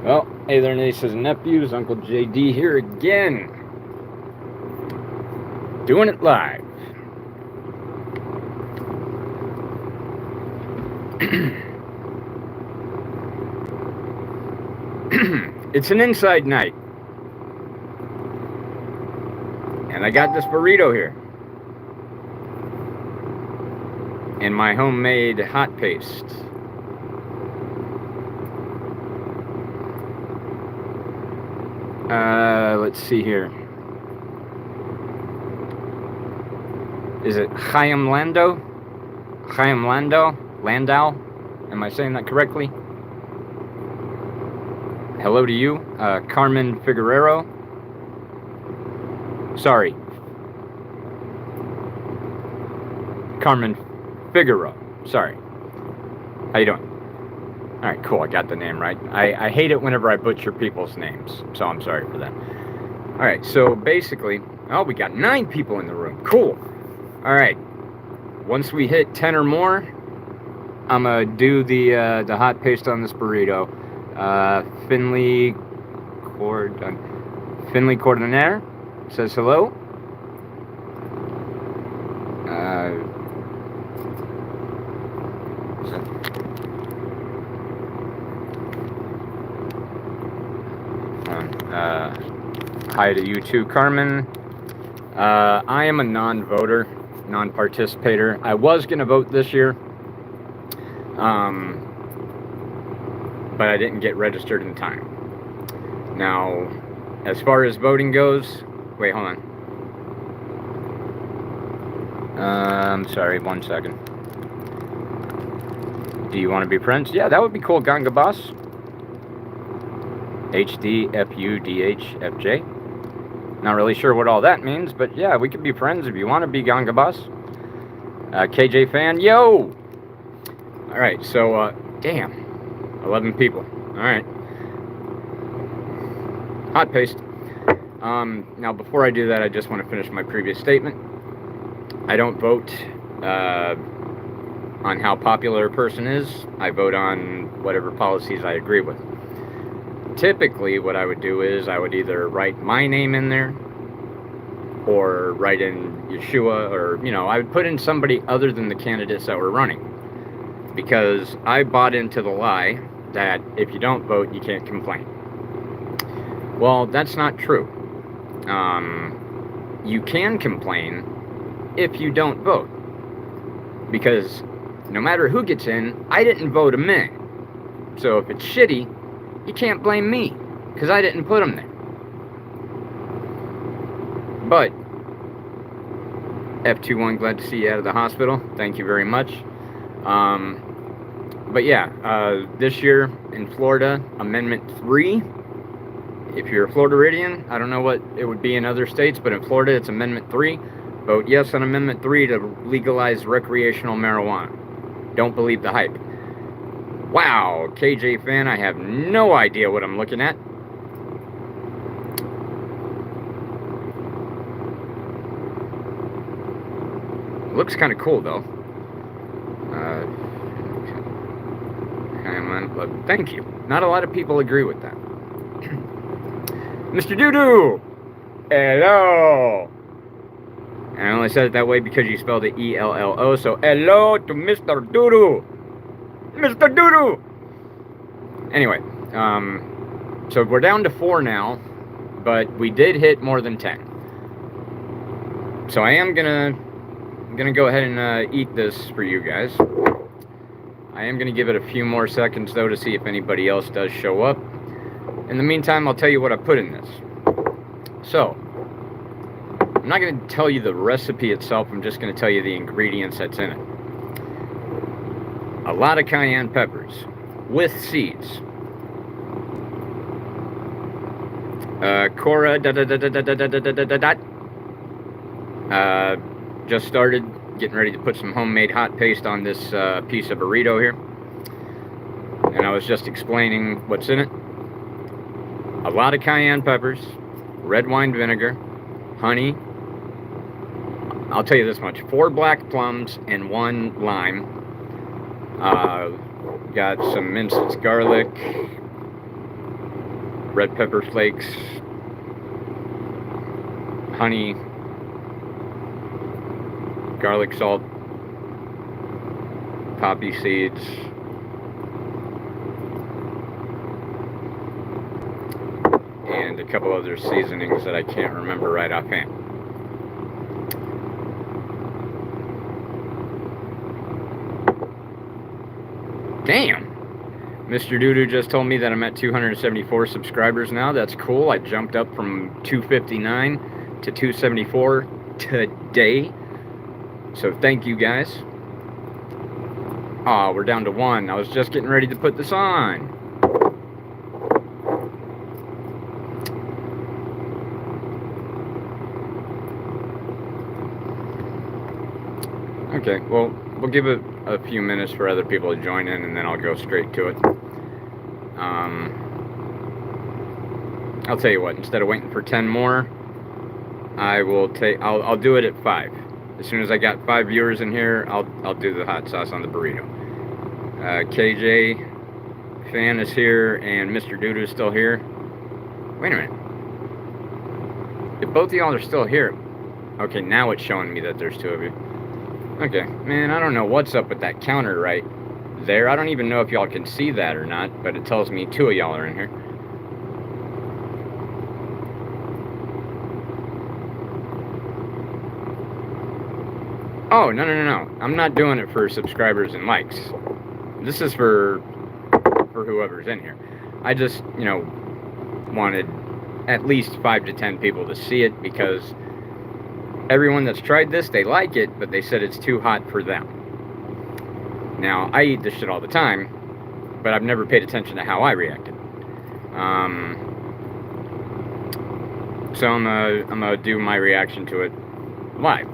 Well, hey there, nieces and nephews. Uncle JD here again. Doing it live. It's an inside night. And I got this burrito here. And my homemade hot paste. Let's see here. Is it Chaim Landau? Chaim Landau? Landau? Am I saying that correctly? Hello to you, Carmen Figueroa. Sorry. Carmen Figueroa. Sorry. How you doing? Alright, cool, I got the name right. I hate it whenever I butcher people's names, so I'm sorry for that. Alright, so basically, oh, we got 9 people in the room. Cool. Alright, once we hit 10 or more, I'm gonna do the hot paste on this burrito. Finley Cordonnier says hello. Hi to you too, Carmen. I am a non-voter, non-participator. I was going to vote this year, but I didn't get registered in time. Now, as far as voting goes, wait, hold on. I'm sorry, 1 second. Do you want to be friends? Yeah, that would be cool, Ganga Boss. HDFUDHFJ. Not really sure what all that means, but yeah, we could be friends if you want to be, Ganga Boss. KJ fan, yo! Alright, so, damn. 11 people. Alright. Hot paste. Now, before I do that, I just want to finish my previous statement. I don't vote on how popular a person is. I vote on whatever policies I agree with. Typically, what I would do is I would either write my name in there or write in Yeshua, or, I would put in somebody other than the candidates that were running. Because I bought into the lie that if you don't vote, you can't complain. Well, that's not true. You can complain if you don't vote. Because no matter who gets in, I didn't vote them in. So if it's shitty, you can't blame me, because I didn't put them there. But, F21, glad to see you out of the hospital. Thank you very much. But yeah, this year in Florida, Amendment 3. If you're a Floridian, I don't know what it would be in other states, but in Florida, it's Amendment 3. Vote yes on Amendment 3 to legalize recreational marijuana. Don't believe the hype. Wow, KJ fan, I have no idea what I'm looking at. Looks kind of cool, though. Thank you. Not a lot of people agree with that. Mr. Doodoo! Hello. And I only said it that way because you spelled it E-L-L-O. So hello to Mr. Doodoo. Mr. Doodoo. Anyway, so we're down to 4 now, but we did hit more than 10. So I am gonna go ahead and eat this for you guys. I am gonna give it a few more seconds though to see if anybody else does show up. In the meantime, I'll tell you what I put in this. So, I'm not gonna tell you the recipe itself, I'm just gonna tell you the ingredients that's in it. A lot of cayenne peppers with seeds. Cora just started getting ready to put some homemade hot paste on this piece of burrito here. And I was just explaining what's in it. A lot of cayenne peppers, red wine vinegar, honey. I'll tell you this much, 4 black plums and 1 lime. Got some minced garlic, red pepper flakes, honey, garlic salt, poppy seeds, and a couple other seasonings that I can't remember right offhand. Damn! Mr. Doodoo just told me that I'm at 274 subscribers now. That's cool. I jumped up from 259 to 274 today. So thank you guys. Aw, we're down to 1. I was just getting ready to put this on. Okay, well, we'll give it a few minutes for other people to join in, and then I'll go straight to it. I'll tell you what, instead of waiting for 10 more, I'll do it at 5. As soon as I got 5 viewers in here, I'll do the hot sauce on the burrito. KJ Fan is here, and Mr. Doodoo is still here. Wait a minute. If both of y'all are still here, okay, now it's showing me that there's 2 of you. Okay, man, I don't know what's up with that counter right there. I don't even know if y'all can see that or not, but it tells me 2 of y'all are in here. Oh, no. I'm not doing it for subscribers and likes. This is for whoever's in here. I just, wanted at least 5 to 10 people to see it because everyone that's tried this, they like it, but they said it's too hot for them. Now, I eat this shit all the time, but I've never paid attention to how I reacted. So I'm gonna do my reaction to it live.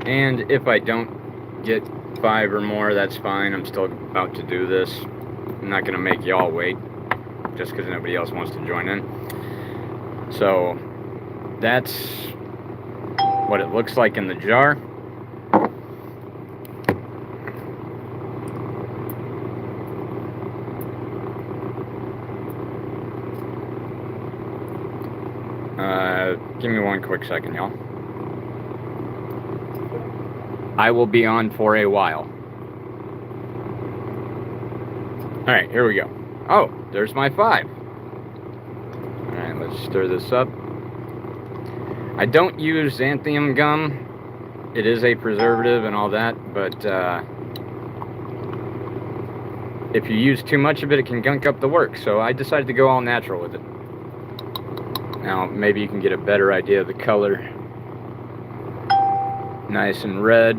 And if I don't get 5 or more, that's fine. I'm still about to do this. I'm not gonna make y'all wait just because nobody else wants to join in. So that's what it looks like in the jar. Give me 1 quick second, y'all. I will be on for a while. Alright, here we go. Oh, there's my 5. Alright, let's stir this up. I don't use xanthium gum. It is a preservative and all that, but if you use too much of it, it can gunk up the work. So I decided to go all natural with it. Now, maybe you can get a better idea of the color. Nice and red.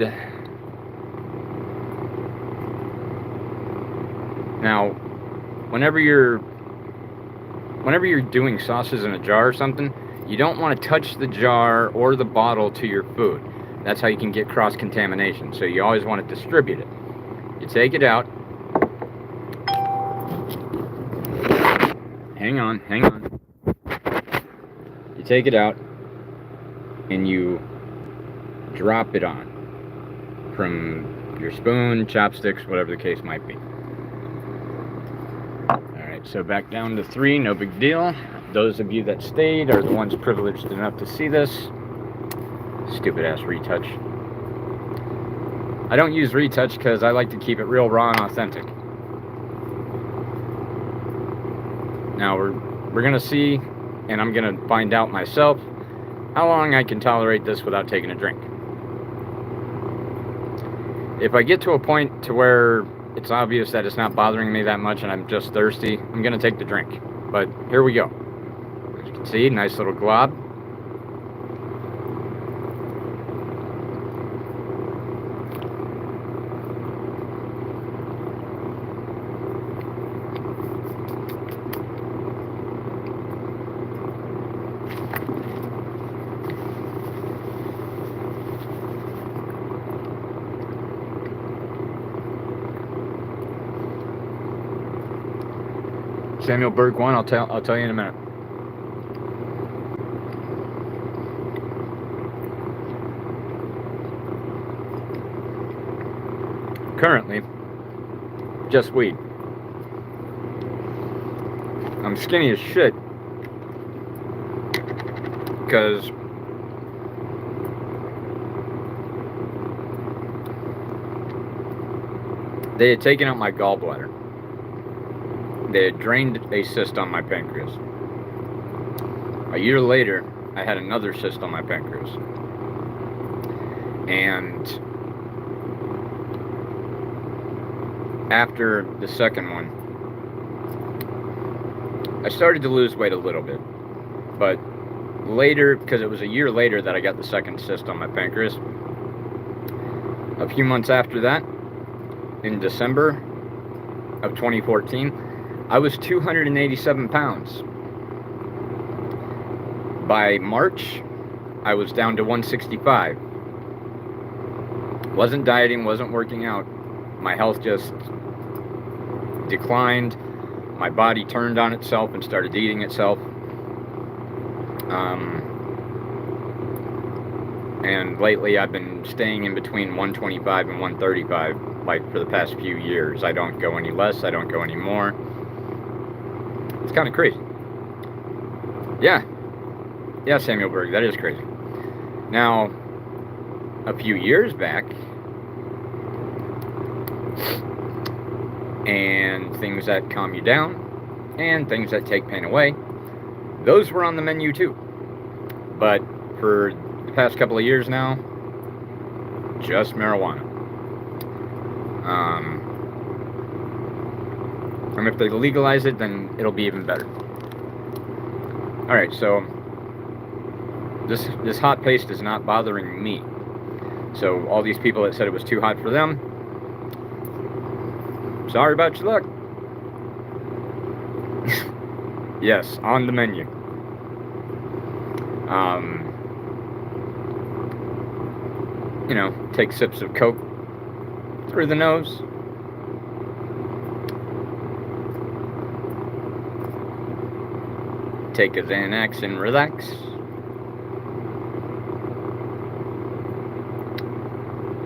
Now, whenever you're doing sauces in a jar or something, you don't want to touch the jar or the bottle to your food. That's how you can get cross-contamination. So you always want to distribute it. You take it out. Hang on. You take it out and you drop it on from your spoon, chopsticks, whatever the case might be. Alright, Alright, so back down to 3, no big deal. Those of you that stayed are the ones privileged enough to see this. Stupid ass retouch. I don't use retouch because I like to keep it real raw and authentic. Now we're gonna see, and I'm gonna find out myself how long I can tolerate this without taking a drink. If I get to a point to where it's obvious that it's not bothering me that much and I'm just thirsty, I'm gonna take the drink. But here we go. As you can see, nice little glob. Samuel Berg 1, I'll tell you in a minute. Currently, just weed. I'm skinny as shit because they had taken out my gallbladder. They had drained a cyst on my pancreas. A year later, I had another cyst on my pancreas. And after the second one, I started to lose weight a little bit. But later, because it was a year later that I got the second cyst on my pancreas, a few months after that, in December of 2014, I was 287 pounds. By March, I was down to 165. Wasn't dieting, wasn't working out. My health just declined. My body turned on itself and started eating itself. And lately I've been staying in between 125 and 135, like for the past few years. I don't go any less, I don't go any more. It's kind of crazy. Yeah, Samuel Berg, that is crazy. Now, a few years back, and things that calm you down, and things that take pain away, those were on the menu too. But for the past couple of years now, just marijuana. And if they legalize it, then it'll be even better. Alright, so this hot paste is not bothering me. So all these people that said it was too hot for them, sorry about your luck. Yes, on the menu. You know, take sips of Coke through the nose. Take a Xanax and relax.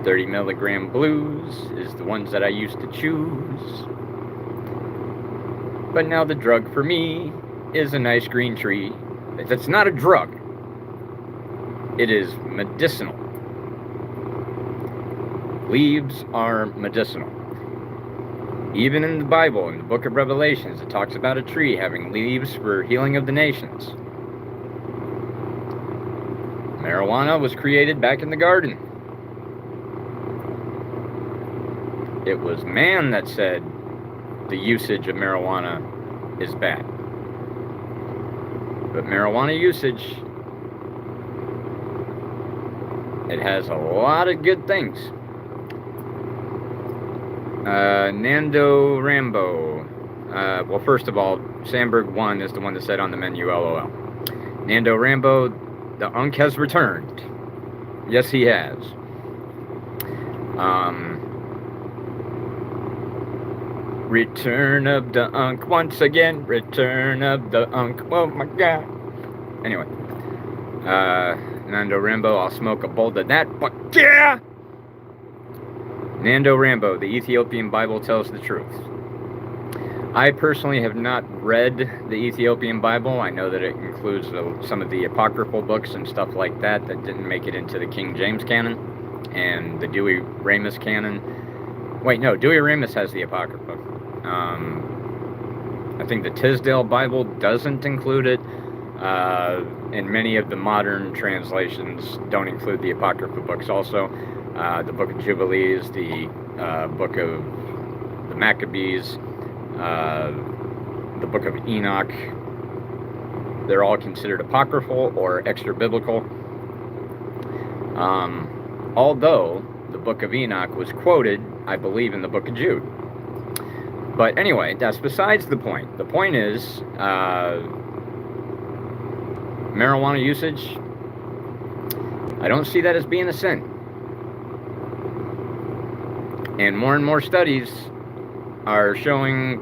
$30 milligram blues is the ones that I used to choose. But now the drug for me is a nice green tree. It's not a drug. It is medicinal. Leaves are medicinal. Even in the Bible, in the book of Revelations, it talks about a tree having leaves for healing of the nations. Marijuana was created back in the garden. It was man that said the usage of marijuana is bad. But marijuana usage, it has a lot of good things. Nando Rambo. Well, first of all, Sandberg 1 is the one that said on the menu, LOL. Nando Rambo, the Unk has returned. Yes, he has. Return of the Unk once again. Return of the Unk. Oh my god. Anyway. Nando Rambo, I'll smoke a bowl of that, but yeah! Nando Rambo, the Ethiopian Bible tells the truth. I personally have not read the Ethiopian Bible. I know that it includes some of the apocryphal books and stuff like that didn't make it into the King James canon and the Dewey Ramus canon. Wait, no, Dewey Ramus has the apocrypha. I think the Tisdale Bible doesn't include it, and many of the modern translations don't include the apocrypha books also. The Book of Jubilees, the Book of the Maccabees, the Book of Enoch, they're all considered apocryphal or extra-biblical. Although the Book of Enoch was quoted, I believe, in the Book of Jude. But anyway, that's besides the point. The point is, marijuana usage, I don't see that as being a sin. And more studies are showing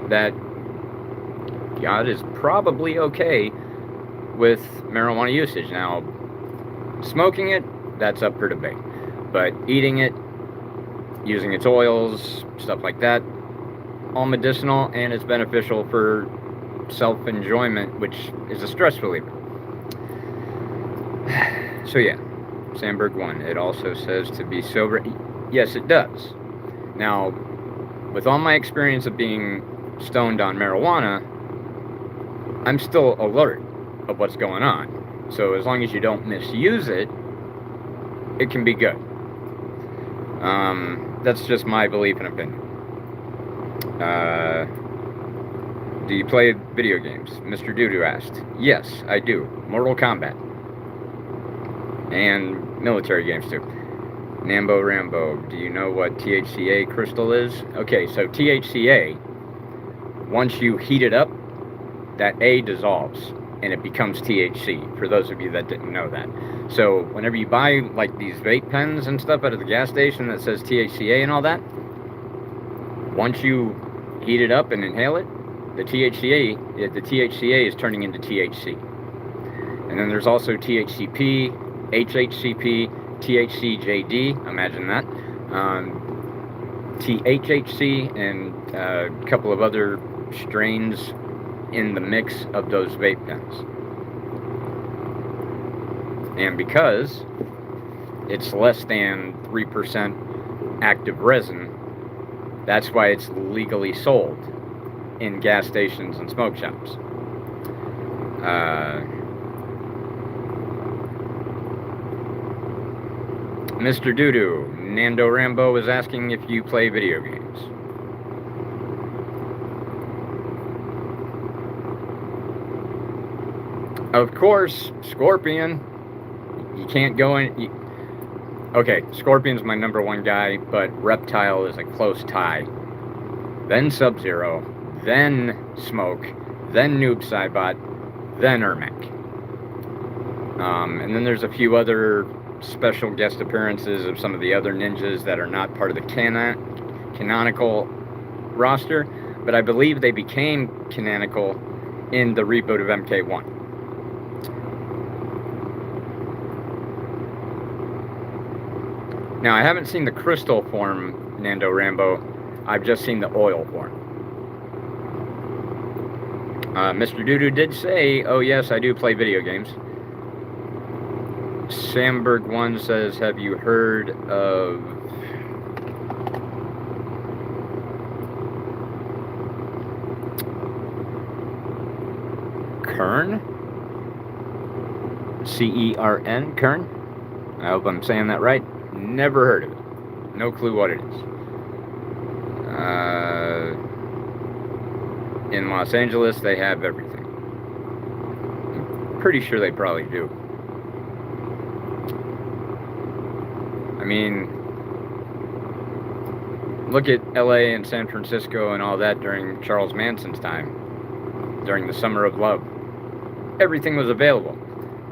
that God is probably okay with marijuana usage. Now, smoking it, that's up for debate. But eating it, using its oils, stuff like that, all medicinal, and it's beneficial for self-enjoyment, which is a stress reliever. So yeah, Sandberg 1, it also says to be sober. Yes, it does. Now, with all my experience of being stoned on marijuana, I'm still alert of what's going on. So as long as you don't misuse it, it can be good. That's just my belief and opinion. Do you play video games? Mr. Doodoo asked. Yes, I do. Mortal Kombat. And military games too. Nambo Rambo, do you know what THCA crystal is? Okay, so THCA, once you heat it up, that A dissolves and it becomes THC, for those of you that didn't know that. So whenever you buy like these vape pens and stuff out of the gas station that says THCA and all that, once you heat it up and inhale it, the THCA is turning into THC. And then there's also THCP, HHCP, THCJD, imagine that, THHC, and a couple of other strains in the mix of those vape pens. And because it's less than 3% active resin, that's why it's legally sold in gas stations and smoke shops. Mr. Doodoo, Nando Rambo is asking if you play video games. Of course, Scorpion. You can't go in. Okay, Scorpion's my number one guy, but Reptile is a close tie. Then Sub-Zero, then Smoke, then Noob Saibot, then Ermac. And then there's a few other special guest appearances of some of the other ninjas that are not part of the canonical roster, but I believe they became canonical in the reboot of MK1. Now, I haven't seen the crystal form, Nando Rambo. I've just seen the oil form. Mr. Doodoo did say, oh yes, I do play video games. Samberg1 says, have you heard of Kern? C-E-R-N, Kern? I hope I'm saying that right. Never heard of it. No clue what it is. In Los Angeles, they have everything. I'm pretty sure they probably do. I mean, look at LA and San Francisco and all that during Charles Manson's time, during the Summer of Love. Everything was available.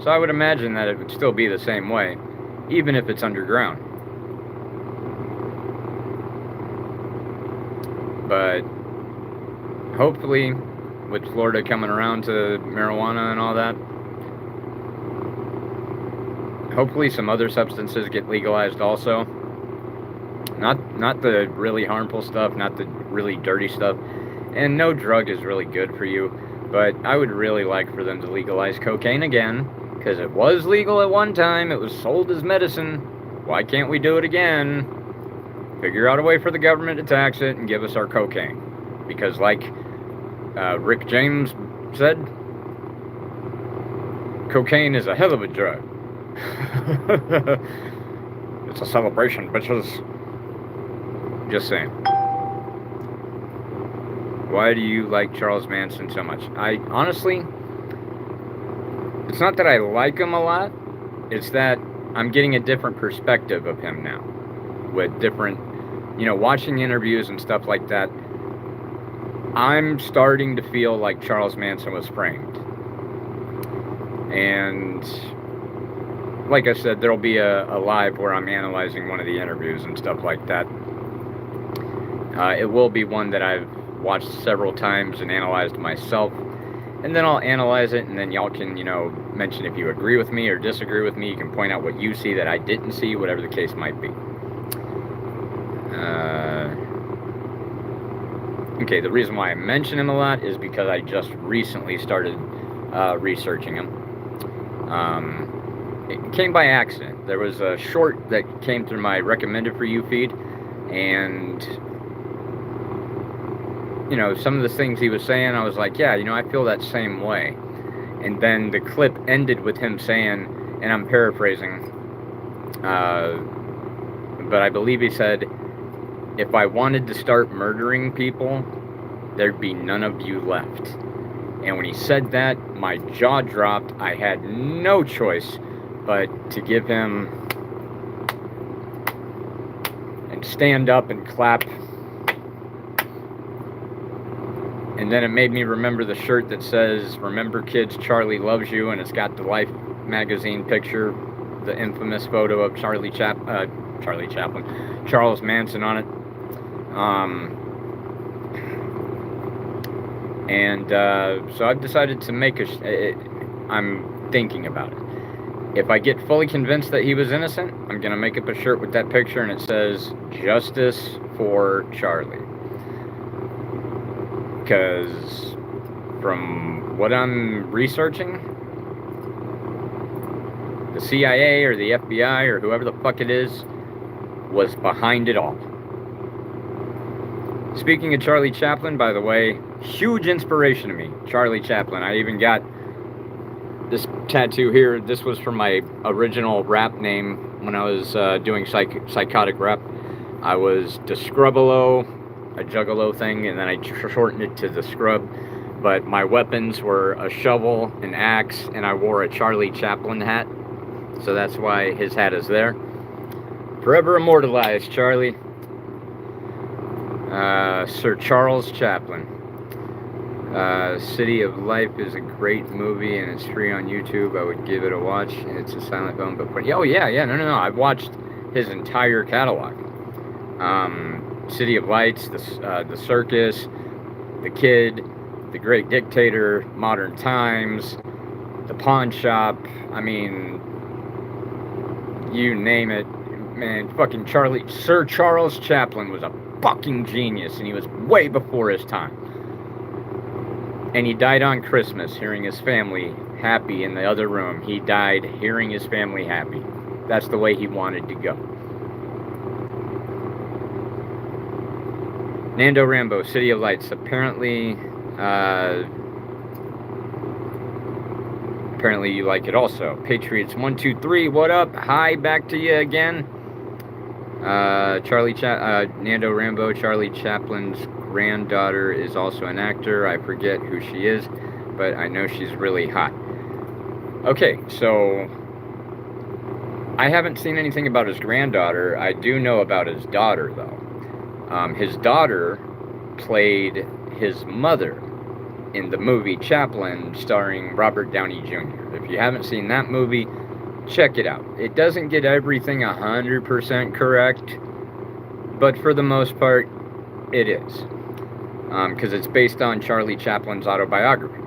So I would imagine that it would still be the same way, even if it's underground. But hopefully, with Florida coming around to marijuana and all that, hopefully some other substances get legalized also. Not the really harmful stuff, not the really dirty stuff. And no drug is really good for you, but I would really like for them to legalize cocaine again, because it was legal at one time. It was sold as medicine. Why can't we do it again? Figure out a way for the government to tax it and give us our cocaine. Because like Rick James said, cocaine is a hell of a drug. It's a celebration, bitches. Just saying. Why do you like Charles Manson so much? I honestly, it's not that I like him a lot. It's that I'm getting a different perspective of him now. With different, watching interviews and stuff like that. I'm starting to feel like Charles Manson was framed. And like I said, there'll be a live where I'm analyzing one of the interviews and stuff like that. It will be one that I've watched several times and analyzed myself. And then I'll analyze it, and then y'all can, mention if you agree with me or disagree with me. You can point out what you see that I didn't see, whatever the case might be. Okay, the reason why I mention him a lot is because I just recently started researching him. It came by accident. There was a short that came through my recommended for you feed, and some of the things he was saying, I was like, yeah, I feel that same way. And then the clip ended with him saying, and I'm paraphrasing, but I believe he said, if I wanted to start murdering people, there'd be none of you left. And when he said that, my jaw dropped. I had no choice but to give him and stand up and clap. And then it made me remember the shirt that says, "Remember kids, Charlie loves you," and it's got the Life magazine picture, the infamous photo of Charles Manson on it. So I've decided to make I'm thinking about it. If I get fully convinced that he was innocent, I'm going to make up a shirt with that picture, and it says, "Justice for Charlie." Because from what I'm researching, the CIA or the FBI or whoever the fuck it is was behind it all. Speaking of Charlie Chaplin, by the way, huge inspiration to me, Charlie Chaplin. I even got this tattoo here. This was from my original rap name when I was doing psychotic rap. I was Descrubalo, a juggalo thing, and then I shortened it to the Scrub. But my weapons were a shovel, an axe, and I wore a Charlie Chaplin hat. So that's why his hat is there. Forever immortalized, Charlie. Sir Charles Chaplin. City of Life is a great movie, and it's free on YouTube. I would give it a watch. It's a silent film, but oh yeah, no. I've watched his entire catalog. City of Lights, the Circus, The Kid, The Great Dictator, Modern Times, The Pawn Shop. I mean, you name it, man. Fucking Sir Charles Chaplin was a fucking genius, and he was way before his time. And he died on Christmas, hearing his family happy in the other room. He died hearing his family happy. That's the way he wanted to go. Nando Rambo, City of Lights. Apparently you like it also. Patriots 123, what up? Hi, back to you again. Nando Rambo, Charlie Chaplin's granddaughter is also an actor. I forget who she is, but I know she's really hot. Okay, so I haven't seen anything about his granddaughter. I do know about his daughter, though. His daughter played his mother in the movie Chaplin, starring Robert Downey Jr. If you haven't seen that movie, check it out. It doesn't get everything 100% correct, but for the most part, it is. Because it's based on Charlie Chaplin's autobiography.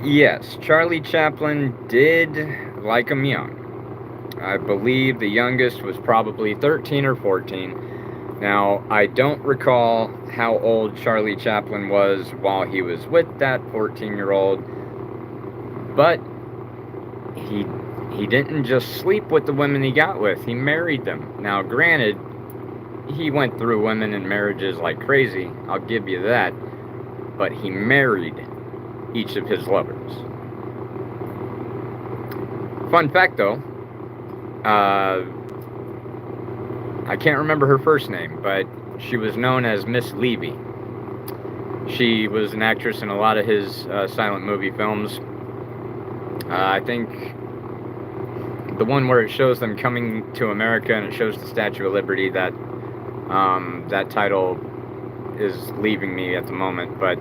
Yes, Charlie Chaplin did like him young. I believe the youngest was probably 13 or 14. Now, I don't recall how old Charlie Chaplin was while he was with that 14-year-old, but he he didn't just sleep with the women he got with. He married them. Now, granted, he went through women and marriages like crazy. I'll give you that. But he married each of his lovers. Fun fact, though, I can't remember her first name, but she was known as Miss Levy. She was an actress in a lot of his silent movie films. I think the one where it shows them coming to America and it shows the Statue of Liberty, that title is leaving me at the moment, but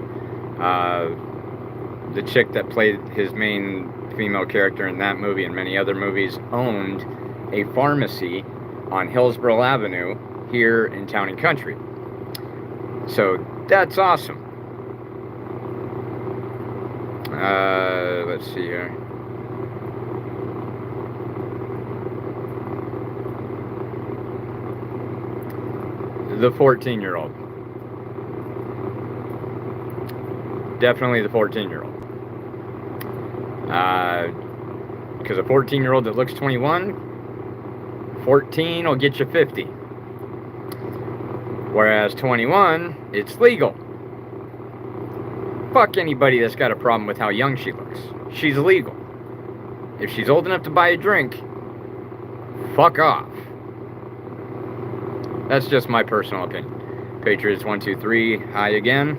the chick that played his main female character in that movie and many other movies owned a pharmacy on Hillsborough Avenue here in Town and Country. So that's awesome. Let's see here. The 14-year-old. Definitely the 14-year-old. Because a 14-year-old that looks 21, 14 will get you 50. Whereas 21, it's legal. Fuck anybody that's got a problem with how young she looks. She's legal. If she's old enough to buy a drink, fuck off. That's just my personal opinion. Patriots 123, hi again.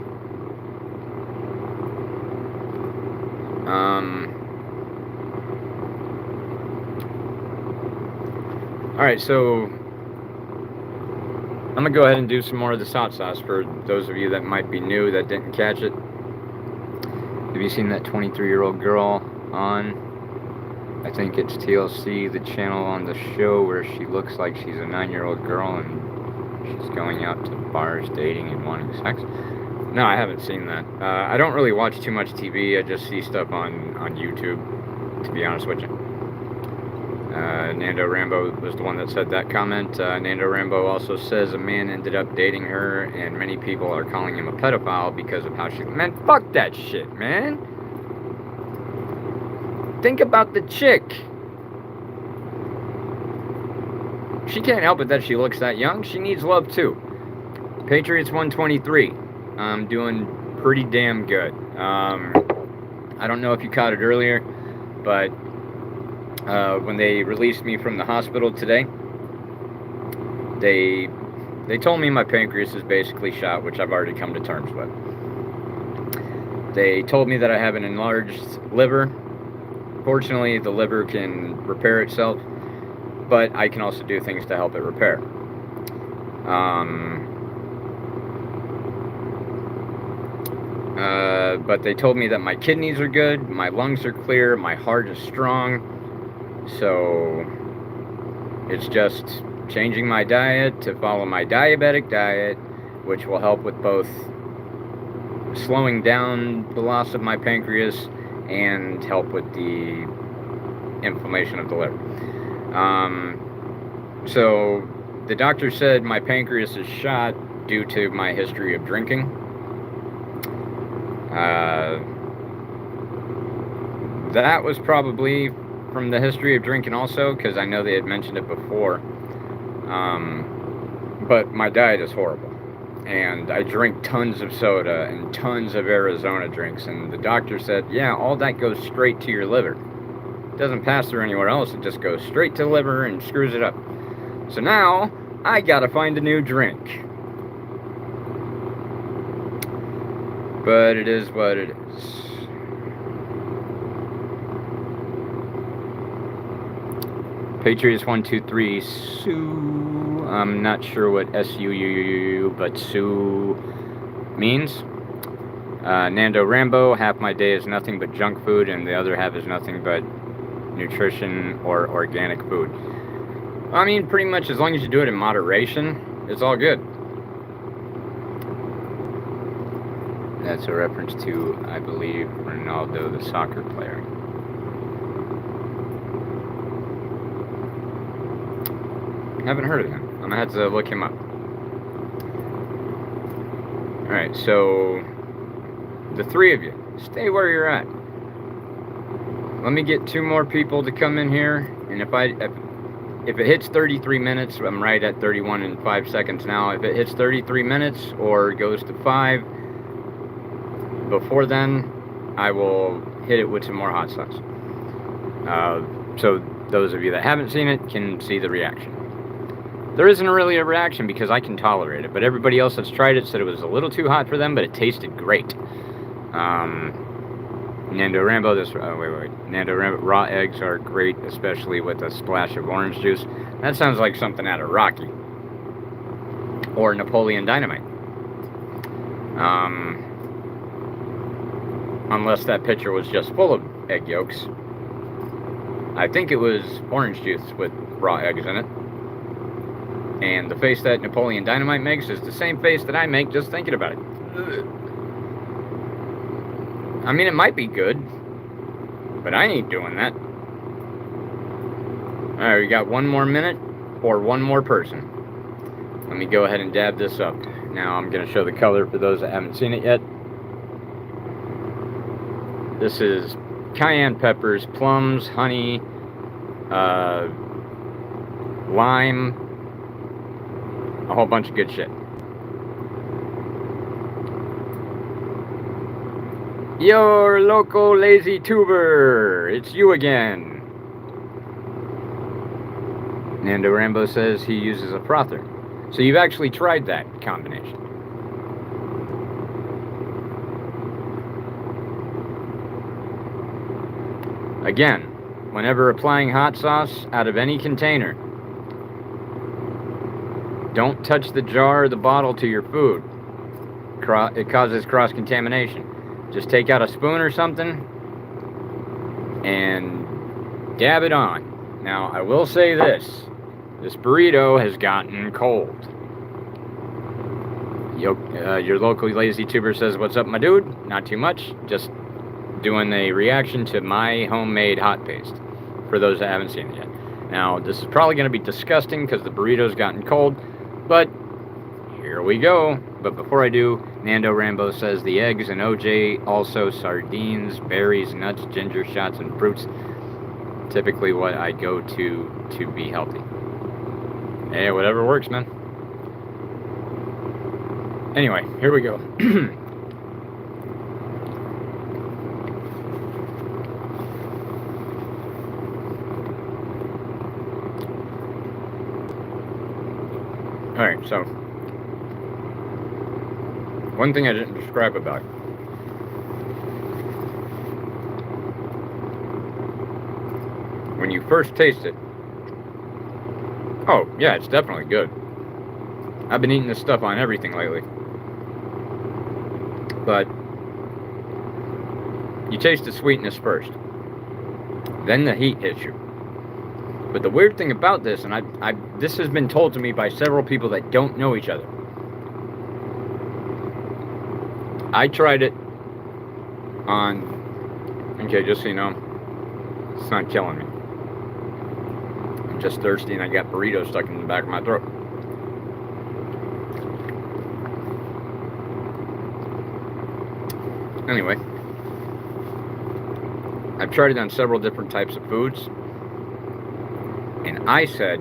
Alright, so I'm gonna go ahead and do some more of this hot sauce for those of you that might be new that didn't catch it. Have you seen that 23-year-old girl on, I think it's TLC, the channel on the show, where she looks like she's a 9-year-old girl and she's going out to bars, dating, and wanting sex? No, I haven't seen that. I don't really watch too much TV. I just see stuff on YouTube, to be honest with you. Nando Rambo was the one that said that comment. Nando Rambo also says a man ended up dating her, and many people are calling him a pedophile because of how she... Man, fuck that shit, man. Think about the chick. She can't help it that she looks that young. She needs love, too. Patriots 123. I'm doing pretty damn good. I don't know if you caught it earlier, but when they released me from the hospital today, they told me my pancreas is basically shot, which I've already come to terms with. They told me that I have an enlarged liver. Fortunately, the liver can repair itself, but I can also do things to help it repair. But they told me that my kidneys are good, my lungs are clear, my heart is strong. So it's just changing my diet to follow my diabetic diet, which will help with both slowing down the loss of my pancreas and help with the inflammation of the liver. So the doctor said my pancreas is shot due to my history of drinking. That was probably from the history of drinking also, because I know they had mentioned it before. But my diet is horrible, and I drink tons of soda and tons of Arizona drinks, and the doctor said, yeah, all that goes straight to your liver. It doesn't pass through anywhere else, it just goes straight to the liver and screws it up. So now, I gotta find a new drink. But it is what it is. Patriots 123, Sue. I'm not sure what S-U-U-U, but Sue means. Nando Rambo, half my day is nothing but junk food, and the other half is nothing but nutrition or organic food. I mean, pretty much as long as you do it in moderation, it's all good. That's a reference to, I believe, Ronaldo, the soccer player. Haven't heard of him. I'm gonna have to look him up. Alright, so the three of you, stay where you're at. Let me get 2 more people to come in here, and if it hits 33 minutes, I'm right at 31 and 5 seconds now. If it hits 33 minutes or goes to 5 before then, I will hit it with some more hot sauce. So those of you that haven't seen it can see the reaction. There isn't really a reaction because I can tolerate it, but everybody else that's tried it said it was a little too hot for them, but it tasted great. Nando Rambo, Nando Rambo, raw eggs are great, especially with a splash of orange juice. That sounds like something out of Rocky. Or Napoleon Dynamite. Unless that pitcher was just full of egg yolks. I think it was orange juice with raw eggs in it. And the face that Napoleon Dynamite makes is the same face that I make just thinking about it. Ugh. I mean, it might be good, but I ain't doing that. Alright, we got 1 more minute or 1 more person. Let me go ahead and dab this up. Now I'm going to show the color for those that haven't seen it yet. This is cayenne peppers, plums, honey, lime, a whole bunch of good shit. Your local lazy tuber, it's you again. Nando Rambo says he uses a frother. So you've actually tried that combination. Again, whenever applying hot sauce out of any container, don't touch the jar or the bottle to your food. It causes cross-contamination. Just take out a spoon or something and dab it on. Now, I will say this. This burrito has gotten cold. Your local lazy tuber says, "What's up, my dude?" Not too much. Just doing a reaction to my homemade hot paste. For those that haven't seen it yet. Now, this is probably going to be disgusting because the burrito's gotten cold. But here we go. But before I do, Nando Rambo says the eggs and OJ, also sardines, berries, nuts, ginger shots, and fruits. Typically what I go to be healthy. Hey, whatever works, man. Anyway, here we go. Alright, so one thing I didn't describe about it. When you first taste it, oh yeah, it's definitely good. I've been eating this stuff on everything lately. But you taste the sweetness first. Then the heat hits you. But the weird thing about this, and this has been told to me by several people that don't know each other. I tried it on, okay, just so you know, it's not killing me. I'm just thirsty and I got burritos stuck in the back of my throat. Anyway, I've tried it on several different types of foods. And I said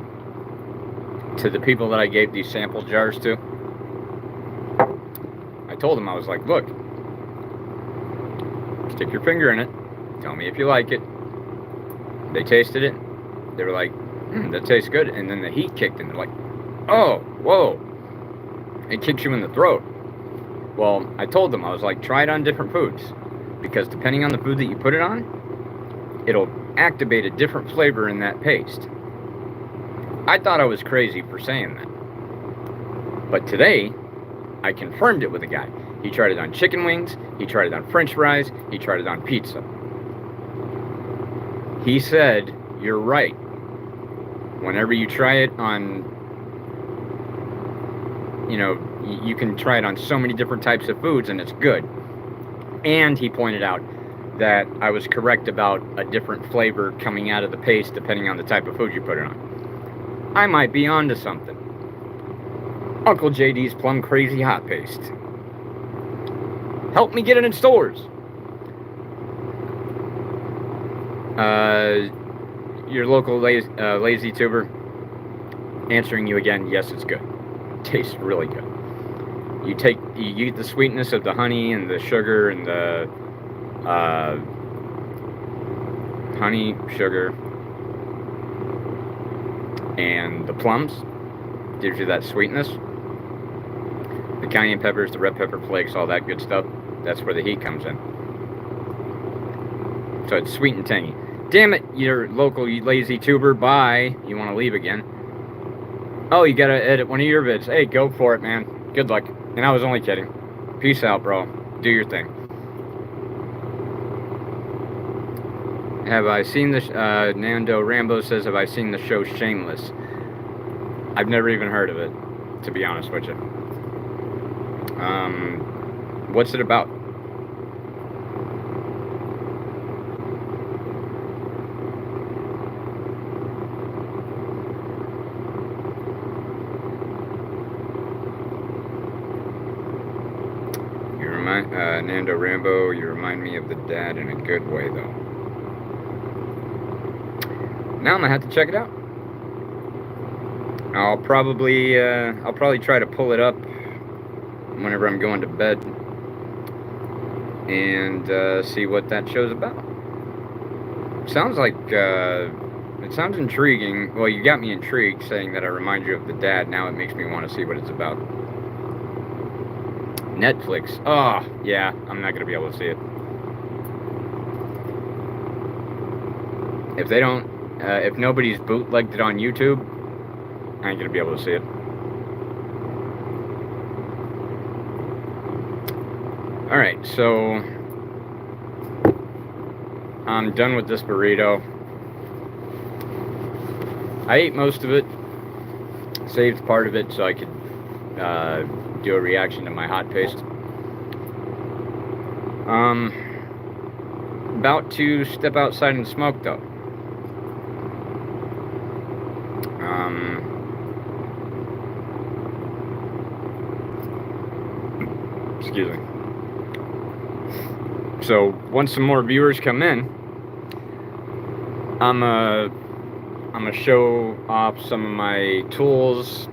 to the people that I gave these sample jars to, I told them, I was like, look, stick your finger in it, tell me if you like it. They tasted it, they were like, that tastes good. And then the heat kicked in, they're like, oh, whoa, it kicks you in the throat. Well, I told them, I was like, try it on different foods, because depending on the food that you put it on, it'll activate a different flavor in that paste. I thought I was crazy for saying that. But today, I confirmed it with a guy. He tried it on chicken wings, he tried it on french fries, he tried it on pizza. He said, you're right. Whenever you try it on, you know, you can try it on so many different types of foods and it's good. And he pointed out that I was correct about a different flavor coming out of the paste depending on the type of food you put it on. I might be onto something. Uncle JD's Plum Crazy Hot Paste. Help me get it in stores. Your local lazy tuber answering you again. Yes, it's good. It tastes really good. You eat the sweetness of the honey and the sugar and the honey, sugar, and the plums. Gives you that sweetness. The cayenne peppers, the red pepper flakes, all that good stuff. That's where the heat comes in. So it's sweet and tangy. Damn it, your local lazy tuber. Bye. You want to leave again? Oh, you gotta edit one of your vids. Hey, go for it, man. Good luck. And I was only kidding. Peace out, bro. Do your thing. Have I seen the... Nando Rambo says, have I seen the show Shameless? I've never even heard of it, to be honest with you. What's it about? Nando Rambo, you remind me of the dad in a good way, though. Now I'm gonna have to check it out. I'll probably try to pull it up whenever I'm going to bed and see what that show's about. Sounds like it sounds intriguing. Well, you got me intrigued saying that I remind you of the dad. Now it makes me want to see what it's about. Netflix. Oh, yeah, I'm not going to be able to see it. If they don't, if nobody's bootlegged it on YouTube, I ain't going to be able to see it. Alright, so I'm done with this burrito. I ate most of it, saved part of it so I could do a reaction to my hot paste. About to step outside and smoke though. Excuse me. So once some more viewers come in, I'm gonna show off some of my tools,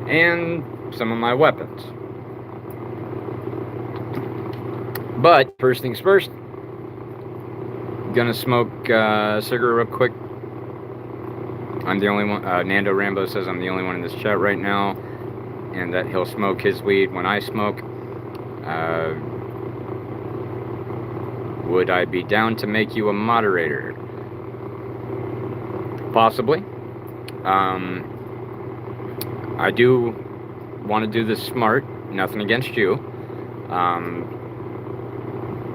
and some of my weapons. But first things first, gonna smoke a cigarette real quick. I'm the only one. Nando Rambo says I'm the only one in this chat right now, and that he'll smoke his weed when I smoke. Would I be down to make you a moderator? Possibly. I do want to do this smart. Nothing against you.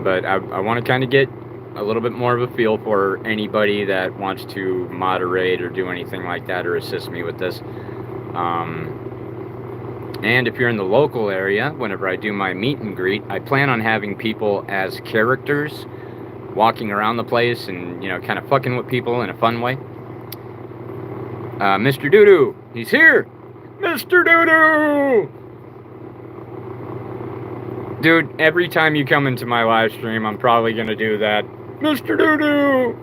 But I want to kind of get a little bit more of a feel for anybody that wants to moderate or do anything like that or assist me with this. And if you're in the local area, whenever I do my meet and greet, I plan on having people as characters walking around the place and, you know, kind of fucking with people in a fun way. Mr. Doodoo, he's here! Mr. Doodoo! Dude, every time you come into my live stream, I'm probably gonna do that. Mr. Doodoo!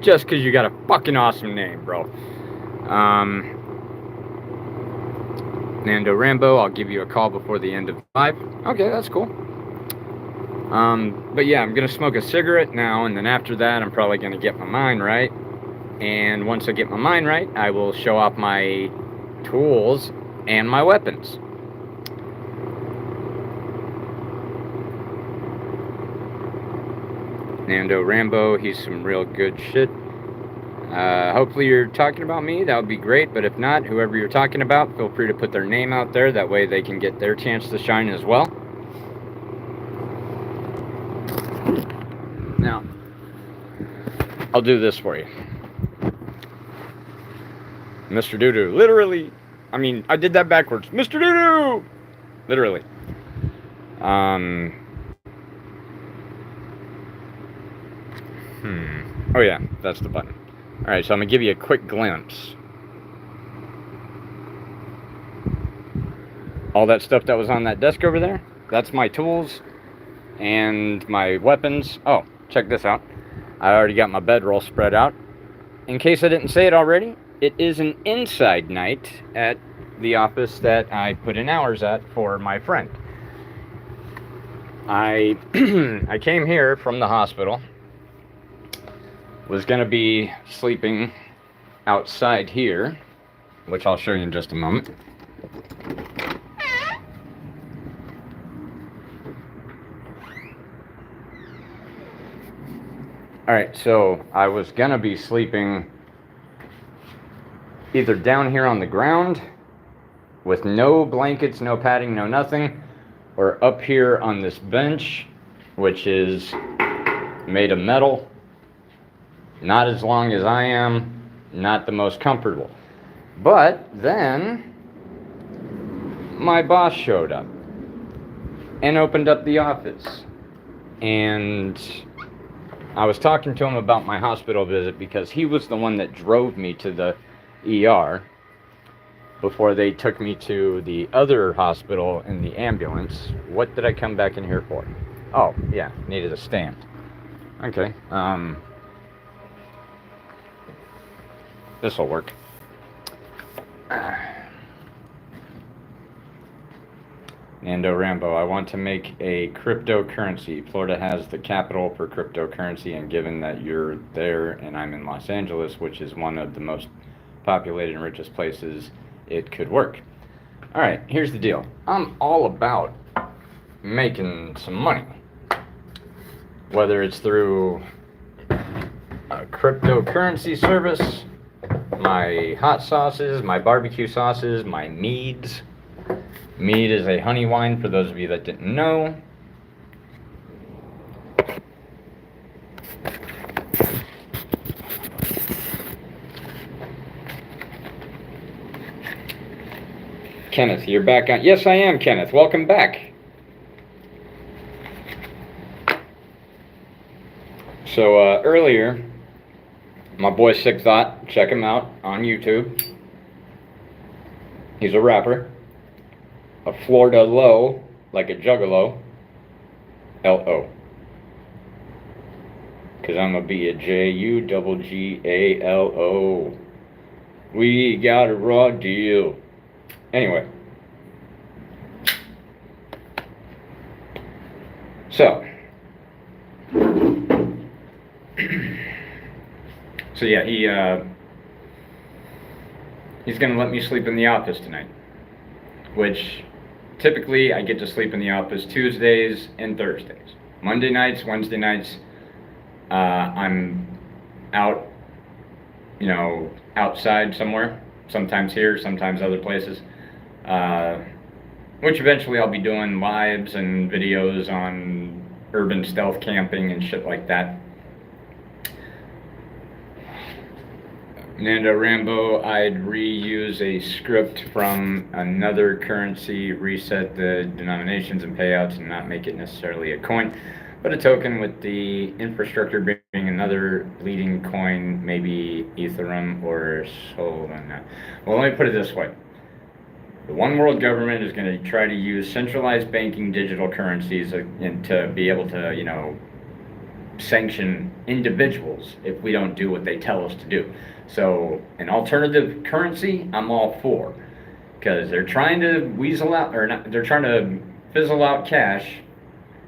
Just because you got a fucking awesome name, bro. Nando Rambo, I'll give you a call before the end of live. Okay, that's cool. But yeah, I'm gonna smoke a cigarette now, and then after that, I'm probably gonna get my mind right. And once I get my mind right, I will show off my tools and my weapons. Nando Rambo, he's some real good shit. Hopefully you're talking about me, that would be great, but if not, whoever you're talking about, feel free to put their name out there, that way they can get their chance to shine as well. Now, I'll do this for you. Mr. Doodoo, literally, I mean, I did that backwards. Mr. Doodoo! Literally. Oh yeah, that's the button. All right, so I'm gonna give you a quick glimpse. All that stuff that was on that desk over there, that's my tools and my weapons. Oh, check this out. I already got my bedroll spread out. In case I didn't say it already, it is an inside night at the office that I put in hours at for my friend. I I came here from the hospital. Was gonna be sleeping outside here, which I'll show you in just a moment. Alright, so I was gonna be sleeping either down here on the ground with no blankets, no padding, no nothing, or up here on this bench, which is made of metal. Not as long as I am, not the most comfortable. But then my boss showed up and opened up the office. And I was talking to him about my hospital visit because he was the one that drove me to the ER before they took me to the other hospital in the ambulance. What did I come back in here for? Oh, yeah, needed a stand. Okay, this'll work. Nando Rambo, I want to make a cryptocurrency. Florida has the capital for cryptocurrency, and given that you're there and I'm in Los Angeles, which is one of the most populated and richest places, it could work. All right, here's the deal. I'm all about making some money, whether it's through a cryptocurrency service, my hot sauces, my barbecue sauces, my meads. Mead is a honey wine, for those of you that didn't know. Kenneth, you're back on. Yes, I am, Kenneth. Welcome back. So, earlier, my boy Sick Thought, check him out on YouTube. He's a rapper. A Florida low, like a juggalo, L-O. Because I'm going to be a Juggalo. We got a raw deal. Anyway. So yeah, he's going to let me sleep in the office tonight. Which typically I get to sleep in the office Tuesdays and Thursdays. Monday nights, Wednesday nights, I'm out, outside somewhere. Sometimes here, sometimes other places. Which eventually I'll be doing lives and videos on urban stealth camping and shit like that. Nando Rambo, I'd reuse a script from another currency, reset the denominations and payouts, and not make it necessarily a coin, but a token with the infrastructure being another leading coin, maybe Ethereum or Solana. Well, let me put it this way. The one world government is going to try to use centralized banking digital currencies and to be able to, sanction individuals if we don't do what they tell us to do. So an alternative currency, I'm all for, because they're trying to weasel out, or not, they're trying to fizzle out cash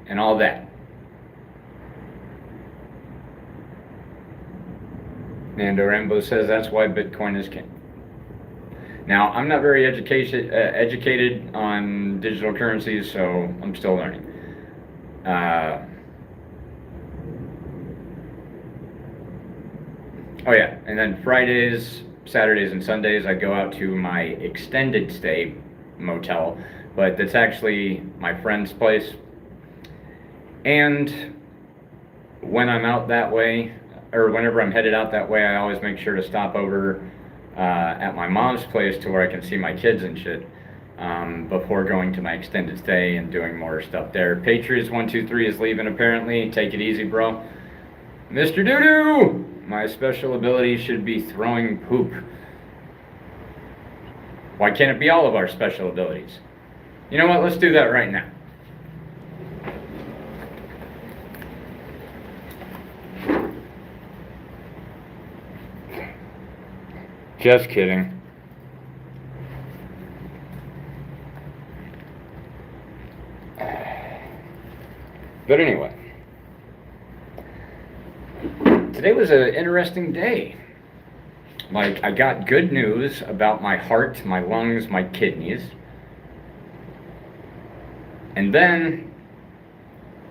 and all that. Nando Rambo says that's why Bitcoin is king. Now, I'm not very educated on digital currencies, so I'm still learning. Oh yeah, and then Fridays, Saturdays, and Sundays I go out to my extended stay motel, but that's actually my friend's place. And when I'm out that way, or whenever I'm headed out that way, I always make sure to stop over at my mom's place to where I can see my kids and shit. before going to my extended stay and doing more stuff there. Patriots123 is leaving apparently. Take it easy, bro. Mr. Doodoo! My special ability should be throwing poop. Why can't it be all of our special abilities? You know what? Let's do that right now. Just kidding. But anyway, today was an interesting day. Like, I got good news about my heart, my lungs, my kidneys. And then,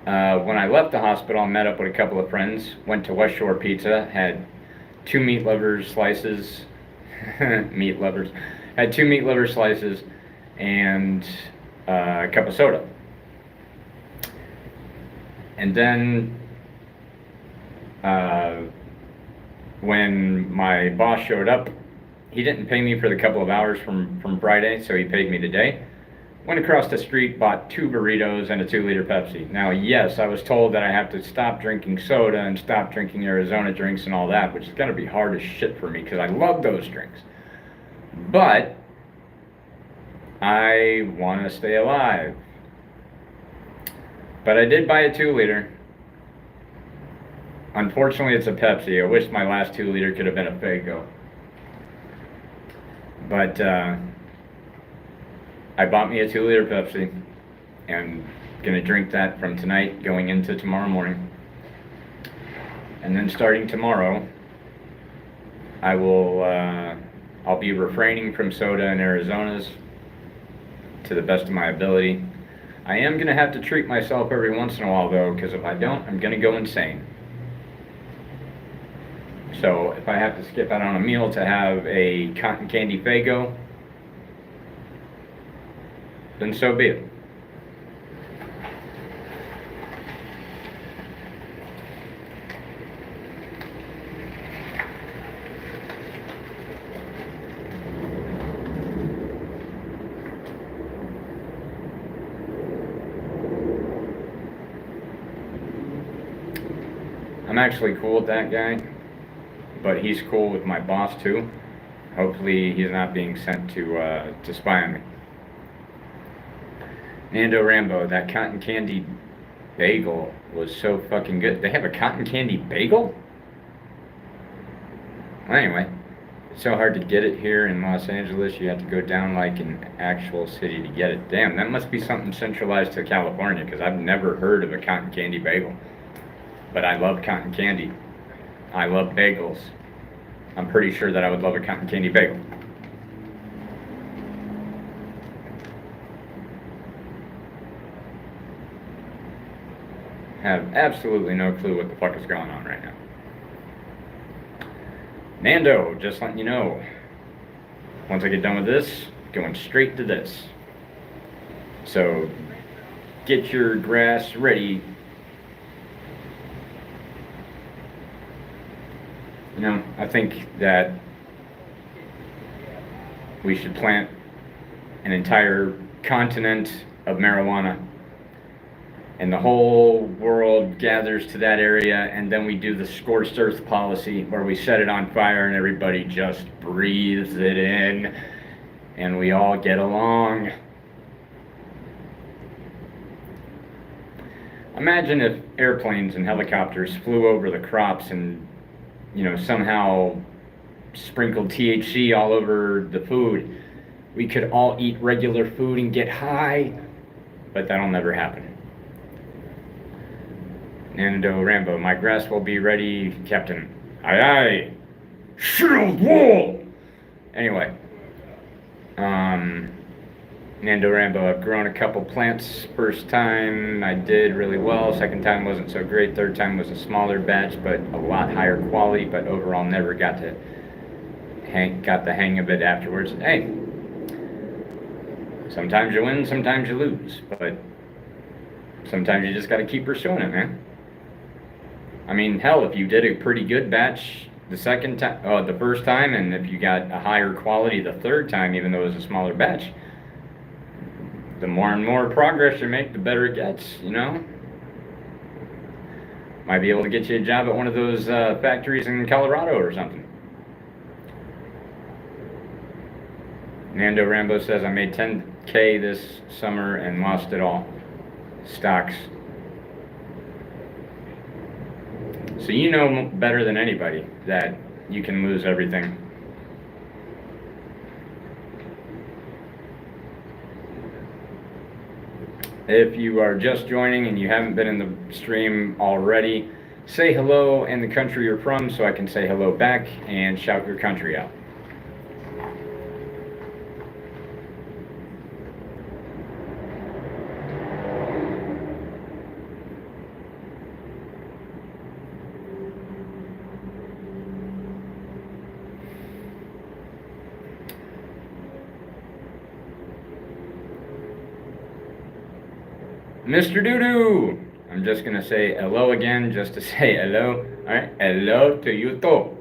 when I left the hospital, I met up with a couple of friends, went to West Shore Pizza, had 2 meat liver slices, had 2 meat liver slices, and a cup of soda. And then, when my boss showed up, he didn't pay me for the couple of hours from Friday, so he paid me today. Went across the street, bought 2 burritos and a 2-liter Pepsi. Now, yes, I was told that I have to stop drinking soda and stop drinking Arizona drinks and all that, which is going to be hard as shit for me because I love those drinks. But I want to stay alive. But I did buy a 2-liter. Unfortunately, it's a Pepsi. I wish my last 2-liter could have been a Faygo. But I bought me a 2-liter Pepsi, and gonna drink that from tonight going into tomorrow morning. And then starting tomorrow, I'll be refraining from soda and Arizonas to the best of my ability. I am gonna have to treat myself every once in a while though, because if I don't, I'm gonna go insane. So if I have to skip out on a meal to have a cotton candy Faygo, then so be it. I'm actually cool with that guy, but he's cool with my boss too. Hopefully he's not being sent to spy on me. Nando Rambo, that cotton candy bagel was so fucking good. They have a cotton candy bagel? Well, anyway, it's so hard to get it here in Los Angeles. You have to go down like an actual city to get it. Damn, that must be something centralized to California because I've never heard of a cotton candy bagel. But I love cotton candy. I love bagels. I'm pretty sure that I would love a cotton candy bagel. Have absolutely no clue what the fuck is going on right now. Nando, just letting you know. Once I get done with this, going straight to this. So, get your grass ready. You know, I think that we should plant an entire continent of marijuana, and the whole world gathers to that area, and then we do the scorched earth policy where we set it on fire and everybody just breathes it in and we all get along. Imagine if airplanes and helicopters flew over the crops and, you know, somehow sprinkled THC all over the food. We could all eat regular food and get high, but that'll never happen. Nando Rambo, my grass will be ready, Captain. Aye aye. Shield wall! Anyway. Nando Rambo, I've grown a couple plants. First time I did really well. Second time wasn't so great. Third time was a smaller batch, but a lot higher quality, but overall never got the hang of it afterwards. Hey, sometimes you win, sometimes you lose, but sometimes you just got to keep pursuing it, man. I mean, hell, if you did a pretty good batch the first time, and if you got a higher quality the third time, even though it was a smaller batch, the more and more progress you make, the better it gets, you know? Might be able to get you a job at one of those factories in Colorado or something. Nando Rambo says, I made 10K this summer and lost it all. Stocks. So you know better than anybody that you can lose everything. If you are just joining and you haven't been in the stream already, say hello and the country you're from so I can say hello back and shout your country out. Mr. Doodoo! I'm just going to say hello again just to say hello. Alright, hello to you too.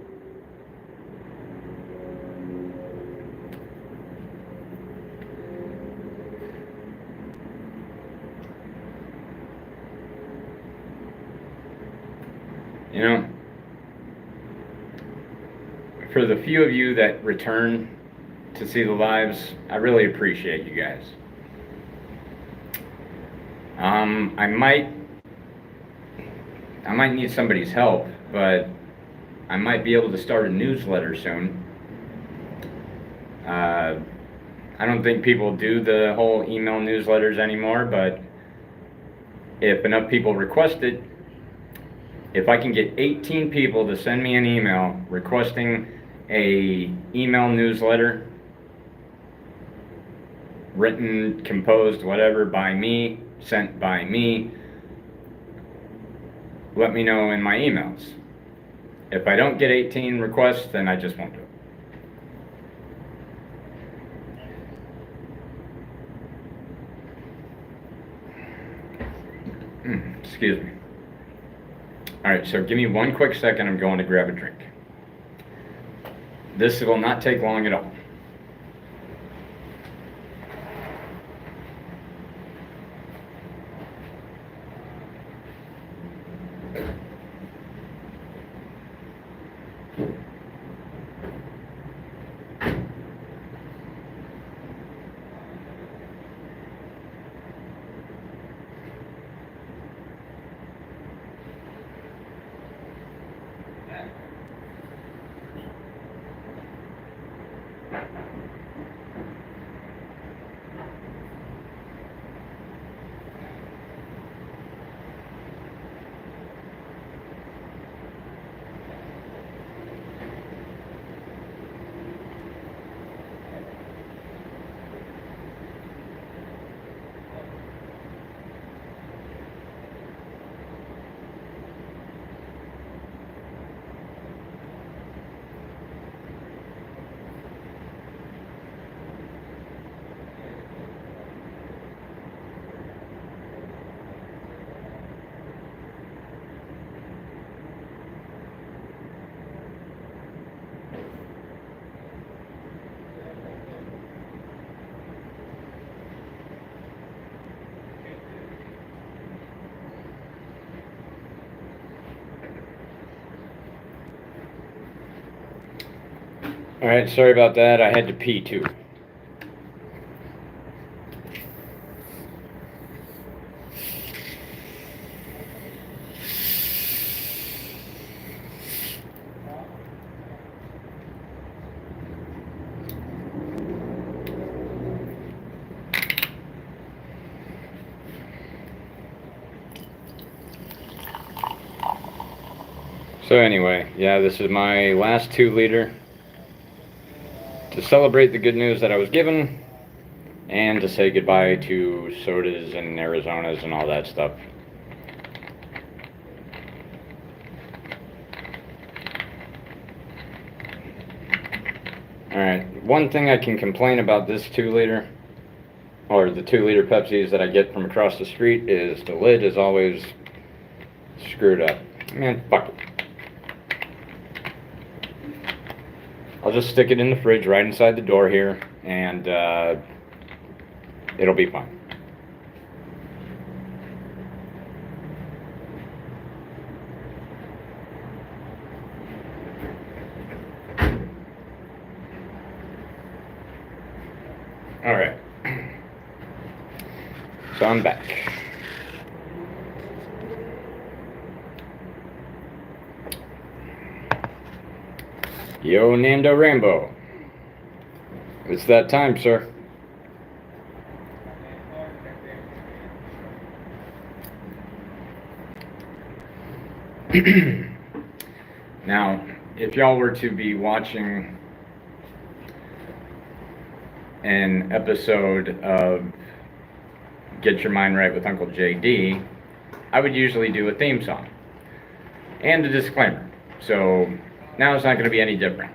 You know, for the few of you that return to see the lives, I really appreciate you guys. I might need somebody's help, but I might be able to start a newsletter soon. I don't think people do the whole email newsletters anymore, but if enough people request it, if I can get 18 people to send me an email requesting a email newsletter, written, composed, whatever, by me, sent by me, let me know in my emails. If I don't get 18 requests, then I just won't do it. Excuse me. Alright, so give me one quick second. I'm going to grab a drink. This will not take long at all. Alright, sorry about that. I had to pee too. So anyway, yeah, this is my last 2-liter to celebrate the good news that I was given and to say goodbye to sodas and Arizonas and all that stuff. Alright, one thing I can complain about this 2-liter, or the 2-liter Pepsis that I get from across the street, is the lid is always screwed up. Man, fuck it. I'll just stick it in the fridge right inside the door here, and it'll be fine. All right. So I'm back. Yo, Nando Rambo. It's that time, sir. Now, if y'all were to be watching an episode of Get Your Mind Right with Uncle JD, I would usually do a theme song and a disclaimer. So now it's not going to be any different.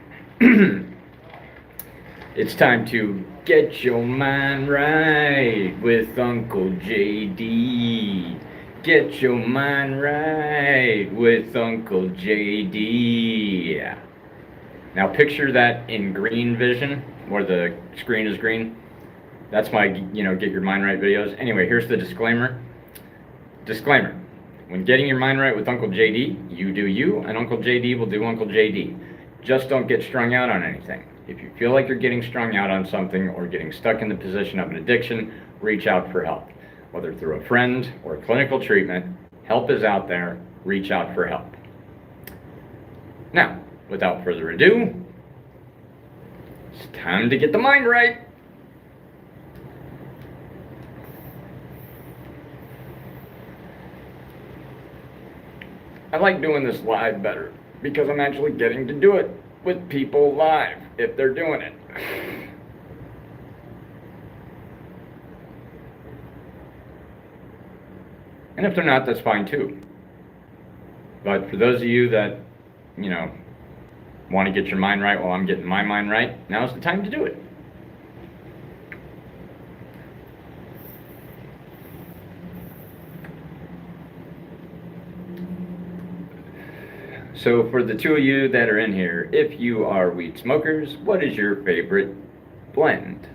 It's time to get your mind right with Uncle JD. Get your mind right with Uncle JD. Now picture that in green vision, where the screen is green. That's my, get your mind right videos. Anyway, here's the disclaimer. Disclaimer. When getting your mind right with Uncle JD, you do you, and Uncle JD will do Uncle JD. Just don't get strung out on anything. If you feel like you're getting strung out on something or getting stuck in the position of an addiction, reach out for help. Whether through a friend or clinical treatment, help is out there. Reach out for help. Now, without further ado, it's time to get the mind right. I like doing this live better because I'm actually getting to do it with people live if they're doing it. And if they're not, that's fine too. But for those of you that, want to get your mind right while I'm getting my mind right, now's the time to do it. So for the two of you that are in here, if you are weed smokers, what is your favorite blend?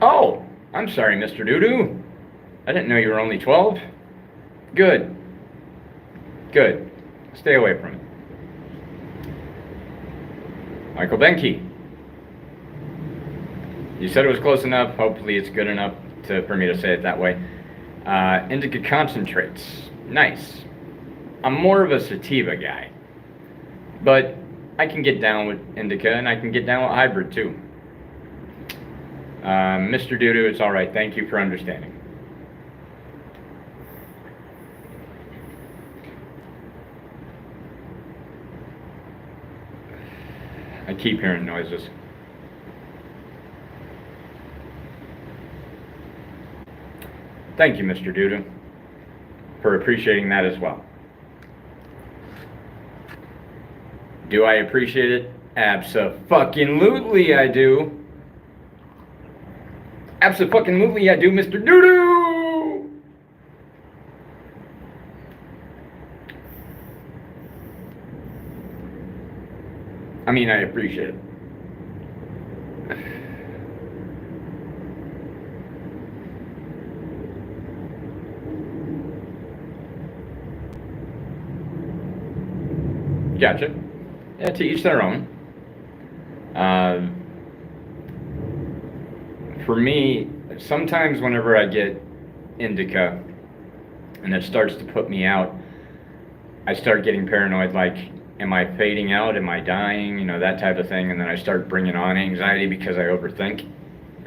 Oh, I'm sorry, Mr. Doodoo. I didn't know you were only 12. Good. Good. Stay away from it. Michael Benke. You said it was close enough. Hopefully it's good enough for me to say it that way. Indica concentrates. Nice. I'm more of a sativa guy. But I can get down with indica and I can get down with hybrid too. Mr. Doodoo, it's all right. Thank you for understanding. I keep hearing noises. Thank you, Mr. Doodoo, for appreciating that as well. Do I appreciate it? Abso-fucking-lutely I do. Abso-fucking-lutely I do, Mr. Doodoo! I mean, I appreciate it. Gotcha. Yeah, to each their own. For me, sometimes whenever I get indica and it starts to put me out, I start getting paranoid, like, am I fading out? Am I dying? That type of thing. And then I start bringing on anxiety because I overthink.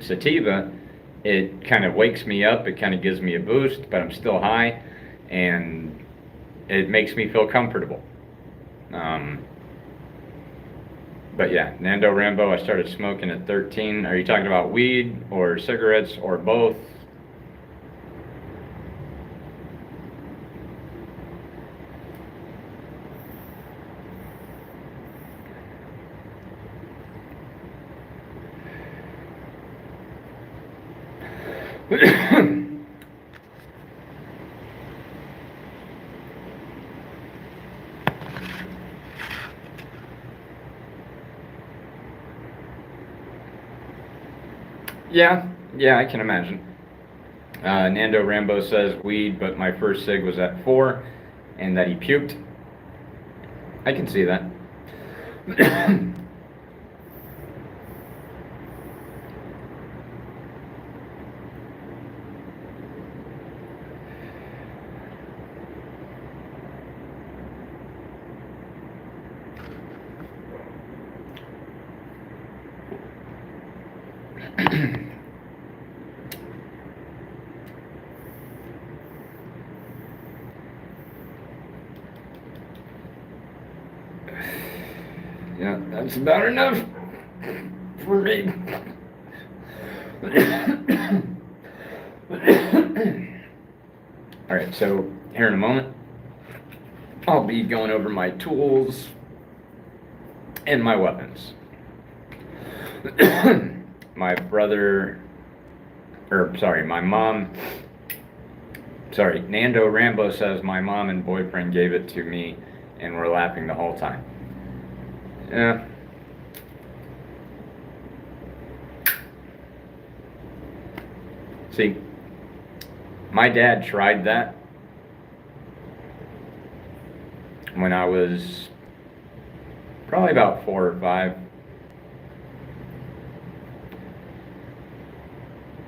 Sativa, it kind of wakes me up. It kind of gives me a boost, but I'm still high. And it makes me feel comfortable. But yeah, Nando Rambo, I started smoking at 13. Are you talking about weed or cigarettes or both? Yeah, I can imagine. Nando Rambo says weed, but my first cig was at 4, and that he puked. I can see that. Yeah, that's about enough for me. Alright, so here in a moment, I'll be going over my tools and my weapons. My mom, Nando Rambo says my mom and boyfriend gave it to me and were laughing the whole time. Yeah. See, my dad tried that when I was probably about 4 or 5.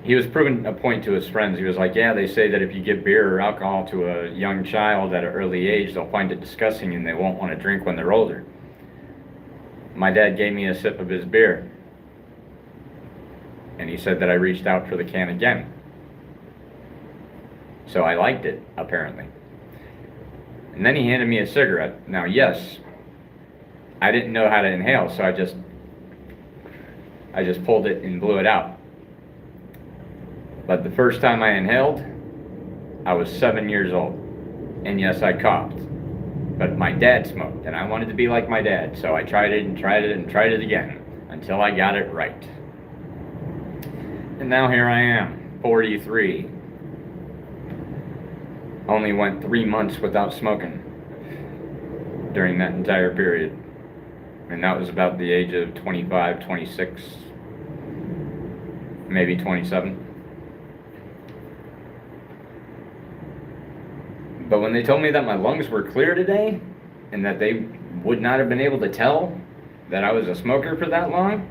He was proving a point to his friends. He was like, yeah, they say that if you give beer or alcohol to a young child at an early age, they'll find it disgusting and they won't want to drink when they're older. My dad gave me a sip of his beer, and he said that I reached out for the can again. So I liked it, apparently. And then he handed me a cigarette. Now, yes, I didn't know how to inhale, so I just pulled it and blew it out. But the first time I inhaled, I was 7 years old. And yes, I coughed. But my dad smoked, and I wanted to be like my dad, so I tried it and tried it and tried it again until I got it right. And now here I am, 43. Only went 3 months without smoking during that entire period. And that was about the age of 25, 26, maybe 27. But when they told me that my lungs were clear today, and that they would not have been able to tell that I was a smoker for that long,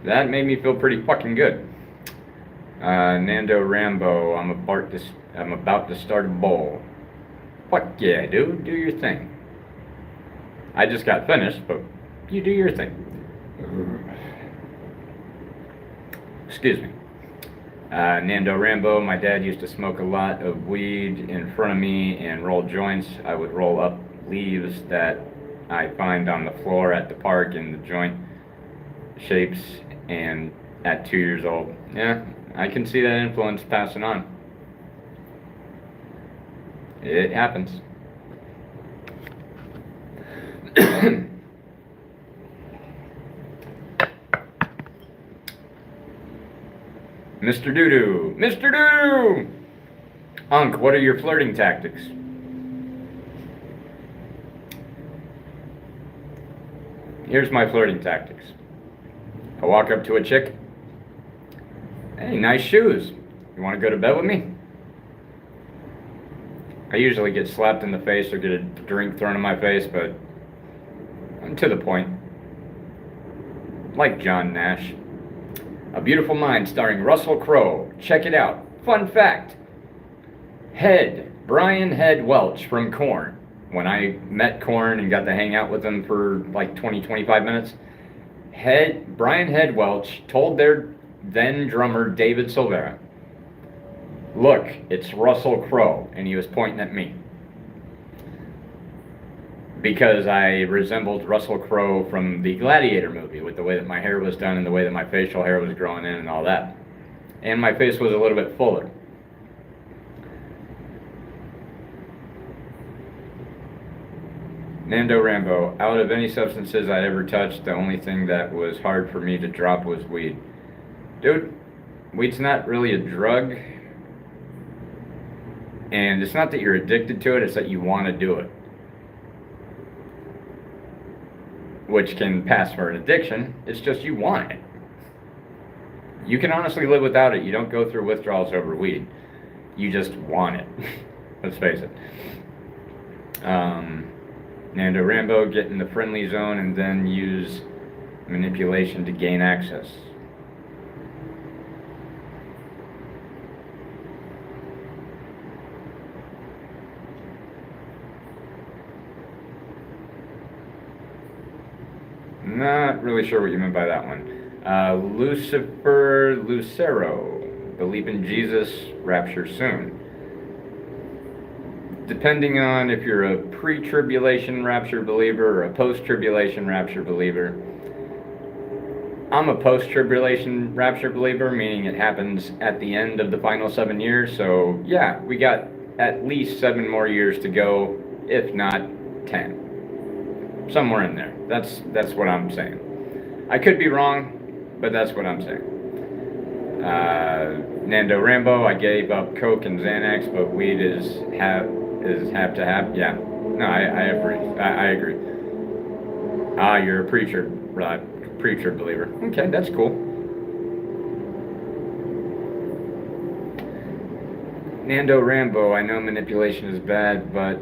that made me feel pretty fucking good. Nando Rambo, I'm about to start a bowl. Fuck yeah, dude, do your thing. I just got finished, but you do your thing. Excuse me. Nando Rambo, my dad used to smoke a lot of weed in front of me and roll joints. I would roll up leaves that I find on the floor at the park in the joint shapes, and at 2 years old. Yeah, I can see that influence passing on. It happens. Mr. Doodoo! Mr. Doodoo! Unc, what are your flirting tactics? Here's my flirting tactics. I walk up to a chick. Hey, nice shoes. You want to go to bed with me? I usually get slapped in the face or get a drink thrown in my face, but I'm to the point. Like John Nash. A Beautiful Mind starring Russell Crowe. Check it out. Fun fact. Brian Head Welch from Korn. When I met Korn and got to hang out with them for like 20-25 minutes, Brian Head Welch told their then drummer David Silvera, look, it's Russell Crowe, and he was pointing at me. Because I resembled Russell Crowe from the Gladiator movie with the way that my hair was done and the way that my facial hair was growing in and all that. And my face was a little bit fuller. Nando Rambo, out of any substances I ever touched, the only thing that was hard for me to drop was weed. Dude, weed's not really a drug. And it's not that you're addicted to it, it's that you want to do it. Which can pass for an addiction, it's just you want it. You can honestly live without it. You don't go through withdrawals over weed. You just want it. Let's face it. Nando Rambo, get in the friendly zone and then use manipulation to gain access. Not really sure what you meant by that one. Lucifer Lucero, believe in Jesus, rapture soon. Depending on if you're a pre-tribulation rapture believer or a post-tribulation rapture believer. I'm a post-tribulation rapture believer, meaning it happens at the end of the final 7 years. So yeah, we got at least 7 more years to go, if not 10. Somewhere in there. That's what I'm saying. I could be wrong, but that's what I'm saying. Nando Rambo, I gave up Coke and Xanax, but weed is have to have. Yeah, no, I agree. I agree. Ah, you're a preacher, right? Preacher believer. Okay, that's cool. Nando Rambo, I know manipulation is bad, but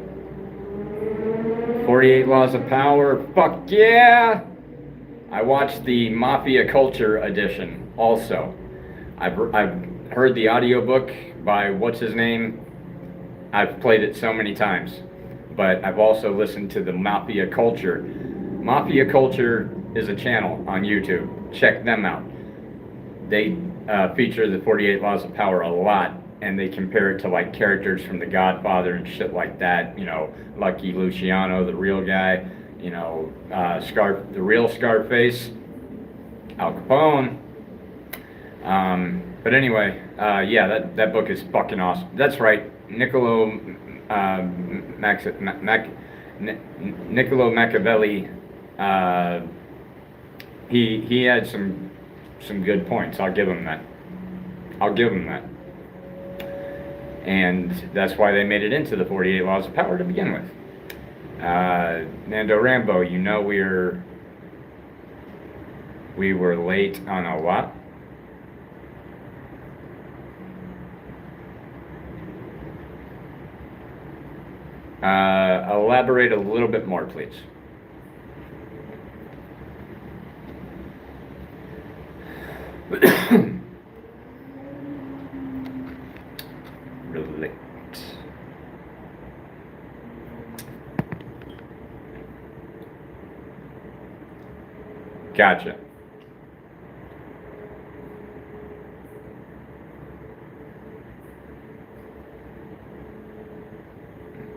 48 Laws of Power, fuck yeah! I watched the Mafia Culture edition also. I've heard the audiobook by what's his name. I've played it so many times, but I've also listened to the Mafia Culture. Mafia Culture is a channel on YouTube. Check them out. They feature the 48 Laws of Power a lot, and they compare it to like characters from The Godfather and shit like that. You know, Lucky Luciano, the real guy. You know, the real Scarface, Al Capone. But anyway, yeah, that book is fucking awesome. That's right, Niccolo Machiavelli. He had some good points. I'll give him that. And that's why they made it into the 48 Laws of Power to begin with. Nando Rambo, you know we were late on a lot. Elaborate a little bit more, please. Relate. Gotcha.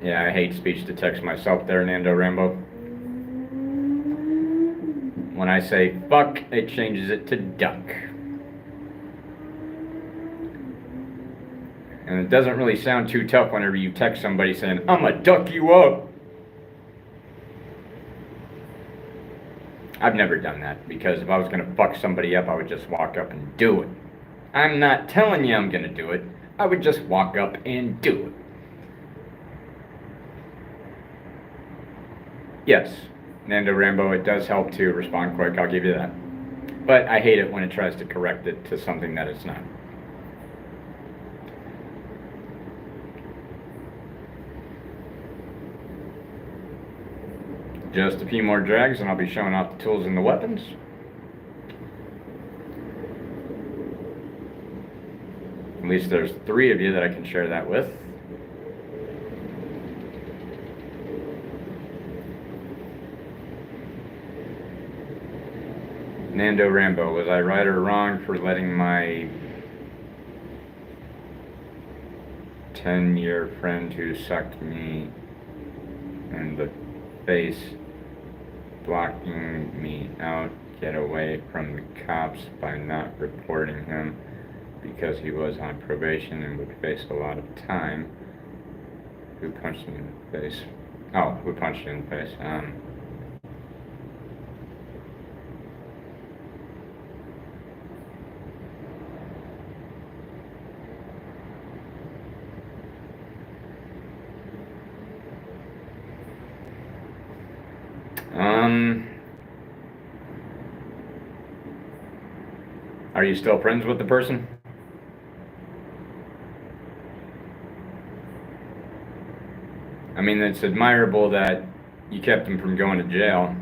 Yeah, I hate speech to text myself there, Nando Rambo. When I say fuck, it changes it to duck. And it doesn't really sound too tough whenever you text somebody saying, I'ma duck you up. I've never done that, because if I was gonna fuck somebody up, I would just walk up and do it. I'm not telling you I'm gonna do it. I would just walk up and do it. Yes, Nando Rambo, it does help to respond quick, I'll give you that. But I hate it when it tries to correct it to something that it's not. Just a few more drags and I'll be showing off the tools and the weapons. At least there's 3 of you that I can share that with. Nando Rambo, was I right or wrong for letting my 10-year friend who sucked me in the face, blocking me out, get away from the cops by not reporting him because he was on probation and would face a lot of time? Who punched me in the face? Oh, who punched you in the face? Are you still friends with the person? I mean, it's admirable that you kept him from going to jail,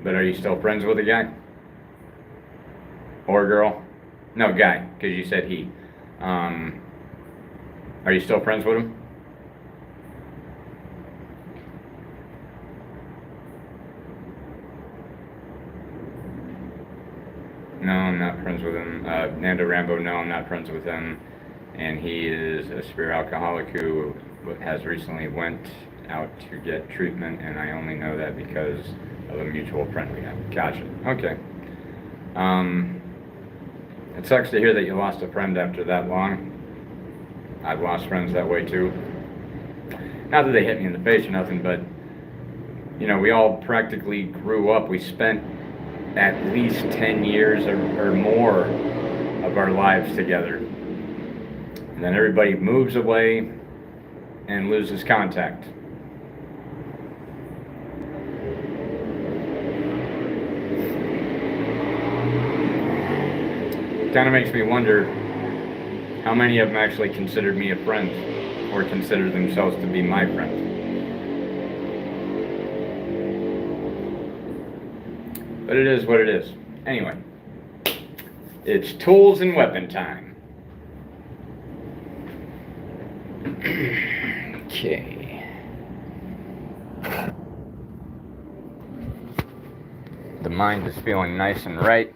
but are you still friends with the guy? Or girl? No, guy, because you said he. Um, are you still friends with him? No, I'm not friends with him. Nando Rambo, no, I'm not friends with him. And he is a severe alcoholic who has recently went out to get treatment, and I only know that because of a mutual friend we have. Gotcha. Okay. It sucks to hear that you lost a friend after that long. I've lost friends that way too. Not that they hit me in the face or nothing, but you know, we all practically grew up. We spent at least 10 years or more of our lives together. And then everybody moves away and loses contact. Kind of makes me wonder how many of them actually considered me a friend or consider themselves to be my friend. But it is what it is. Anyway, it's tools and weapon time. Okay. The mind is feeling nice and right.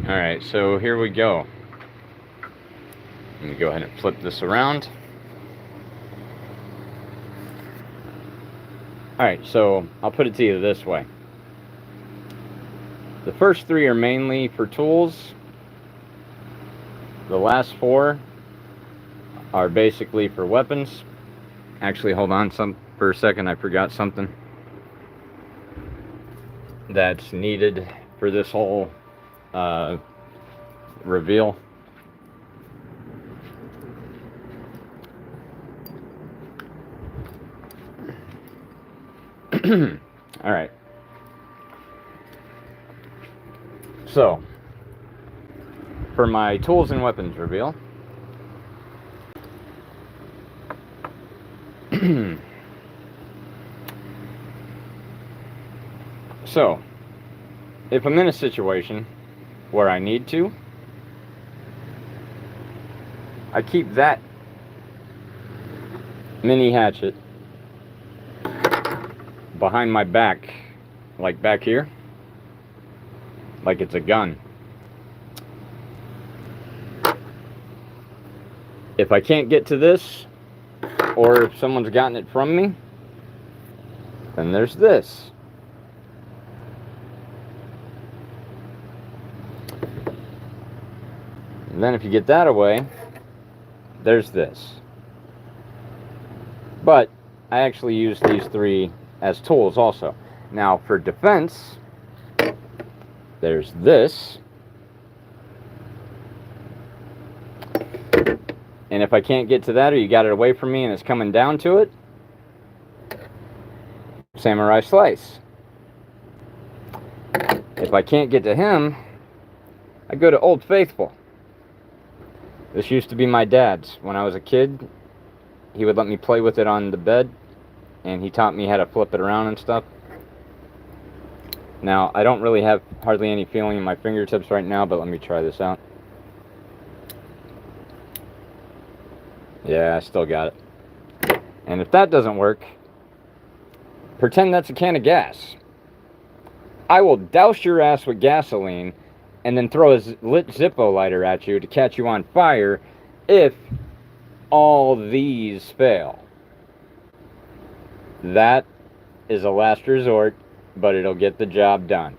Alright, so here we go. Let me go ahead and flip this around. Alright, so I'll put it to you this way. The first three are mainly for tools. The last four are basically for weapons. Actually, hold on for a second, I forgot something that's needed for this whole reveal. All right. So, for my tools and weapons reveal, so, if I'm in a situation where I need to, I keep that mini hatchet behind my back, like back here, like it's a gun. If I can't get to this, or if someone's gotten it from me, then there's this. And then if you get that away, there's this. But I actually use these three as tools also. Now for defense, there's this. And if I can't get to that, or you got it away from me and it's coming down to it, samurai slice. If I can't get to him, I go to Old Faithful. This used to be my dad's. When I was a kid, he would let me play with it on the bed, and he taught me how to flip it around and stuff. Now, I don't really have hardly any feeling in my fingertips right now, but let me try this out. Yeah, I still got it. And if that doesn't work, pretend that's a can of gas. I will douse your ass with gasoline and then throw a lit Zippo lighter at you to catch you on fire if all these fail. That is a last resort, but it'll get the job done.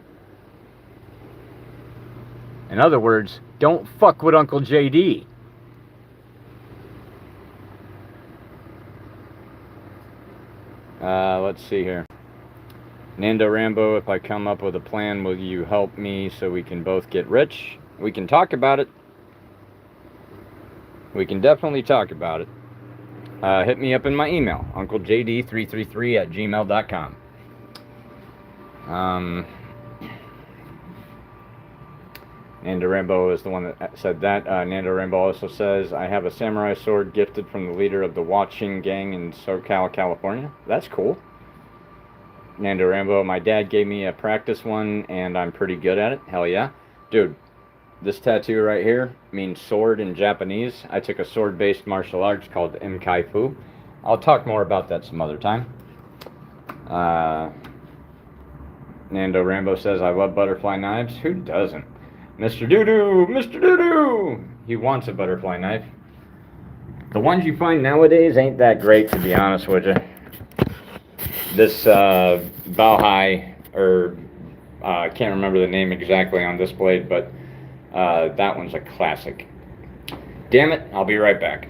In other words, don't fuck with Uncle JD. Let's see here. Nando Rambo, if I come up with a plan, will you help me so we can both get rich? We can talk about it. We can definitely talk about it. hit me up in my email, unclejd333@gmail.com. Nando Rambo is the one that said that. Nando Rambo also says, I have a samurai sword gifted from the leader of the Watching Gang in SoCal, California. That's cool. Nando Rambo, my dad gave me a practice one, and I'm pretty good at it. Hell yeah. Dude, this tattoo right here means sword in Japanese. I took a sword-based martial arts called Mkai Fu. I'll talk more about that some other time. Nando Rambo says, I love butterfly knives. Who doesn't? Mr. Doodoo! Mr. Doodoo! He wants a butterfly knife. The ones you find nowadays ain't that great, to be honest with you. This Bauhai, or I can't remember the name exactly on this blade, but that one's a classic. Damn it, I'll be right back.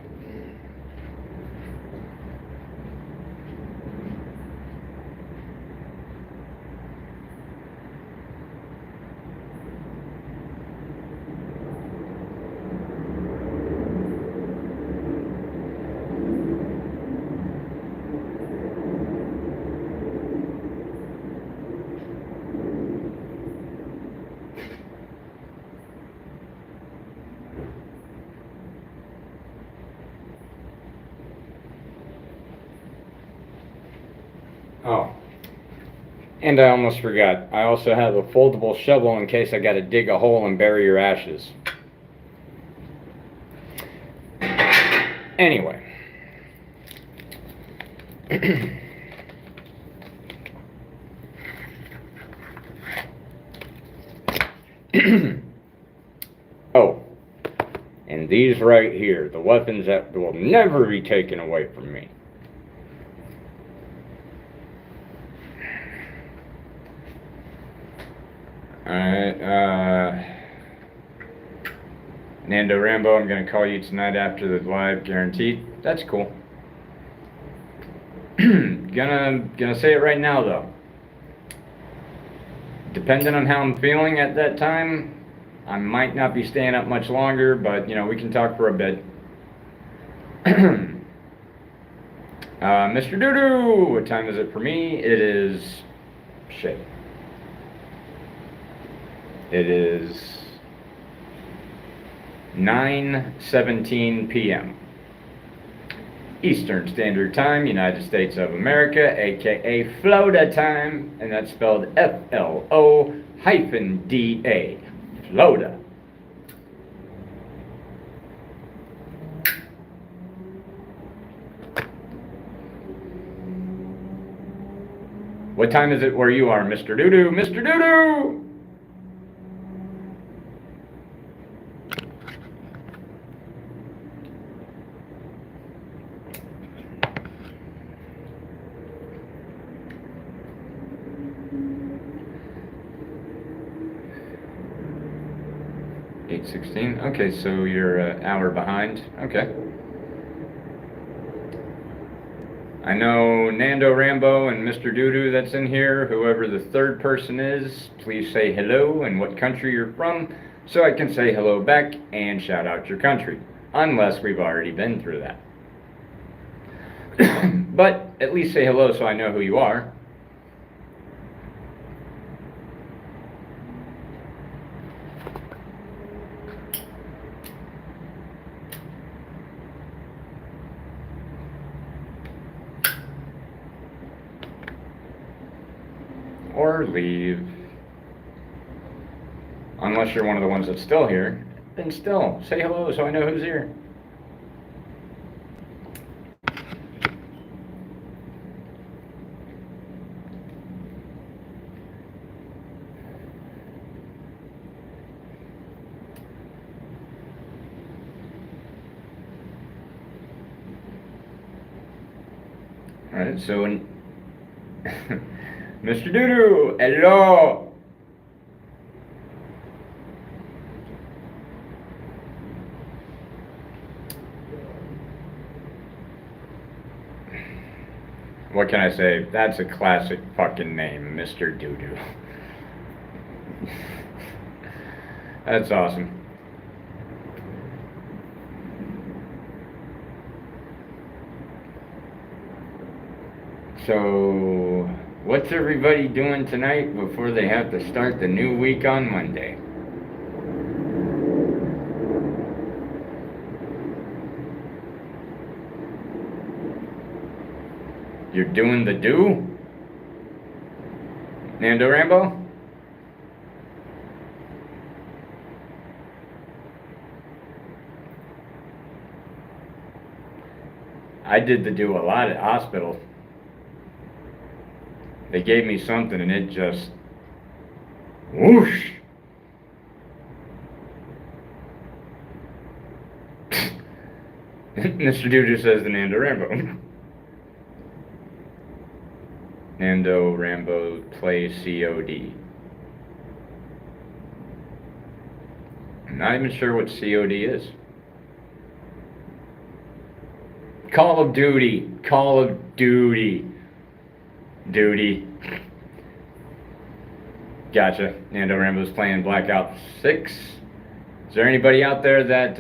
Oh, and I almost forgot. I also have a foldable shovel in case I gotta dig a hole and bury your ashes. Anyway. Oh, and these right here, the weapons that will never be taken away from me. Alright, Nando Rambo, I'm gonna call you tonight after the live, guaranteed. That's cool. Gonna say it right now though. Depending on how I'm feeling at that time, I might not be staying up much longer, but you know, we can talk for a bit. Mr. Doodoo, what time is it for me? It is shit. It is 9:17 p.m. Eastern Standard Time, United States of America, aka Florida time, and that's spelled F-L-O-D-A, Florida. What time is it where you are, Mr. Doodoo? Mr. Doodoo! .16. Okay, so you're an hour behind. Okay. I know Nando Rambo and Mr. Doodoo that's in here. Whoever the third person is, please say hello and what country you're from, so I can say hello back and shout out your country, unless we've already been through that. But at least say hello so I know who you are. Or leave. Unless you're one of the ones that's still here, then still say hello so I know who's here. Alright, so when Mr. Doodoo, hello! What can I say? That's a classic fucking name, Mr. Doodoo. That's awesome. So, what's everybody doing tonight before they have to start the new week on Monday? You're doing the do? Nando Rambo? I did the do a lot at hospital. They gave me something and it just whoosh. Mr. Doodoo says the Nando Rambo. Nando Rambo plays COD. I'm not even sure what COD is. Call of Duty. Call of Duty. Duty. Gotcha. Nando Rambo's playing Black Ops 6. Is there anybody out there that,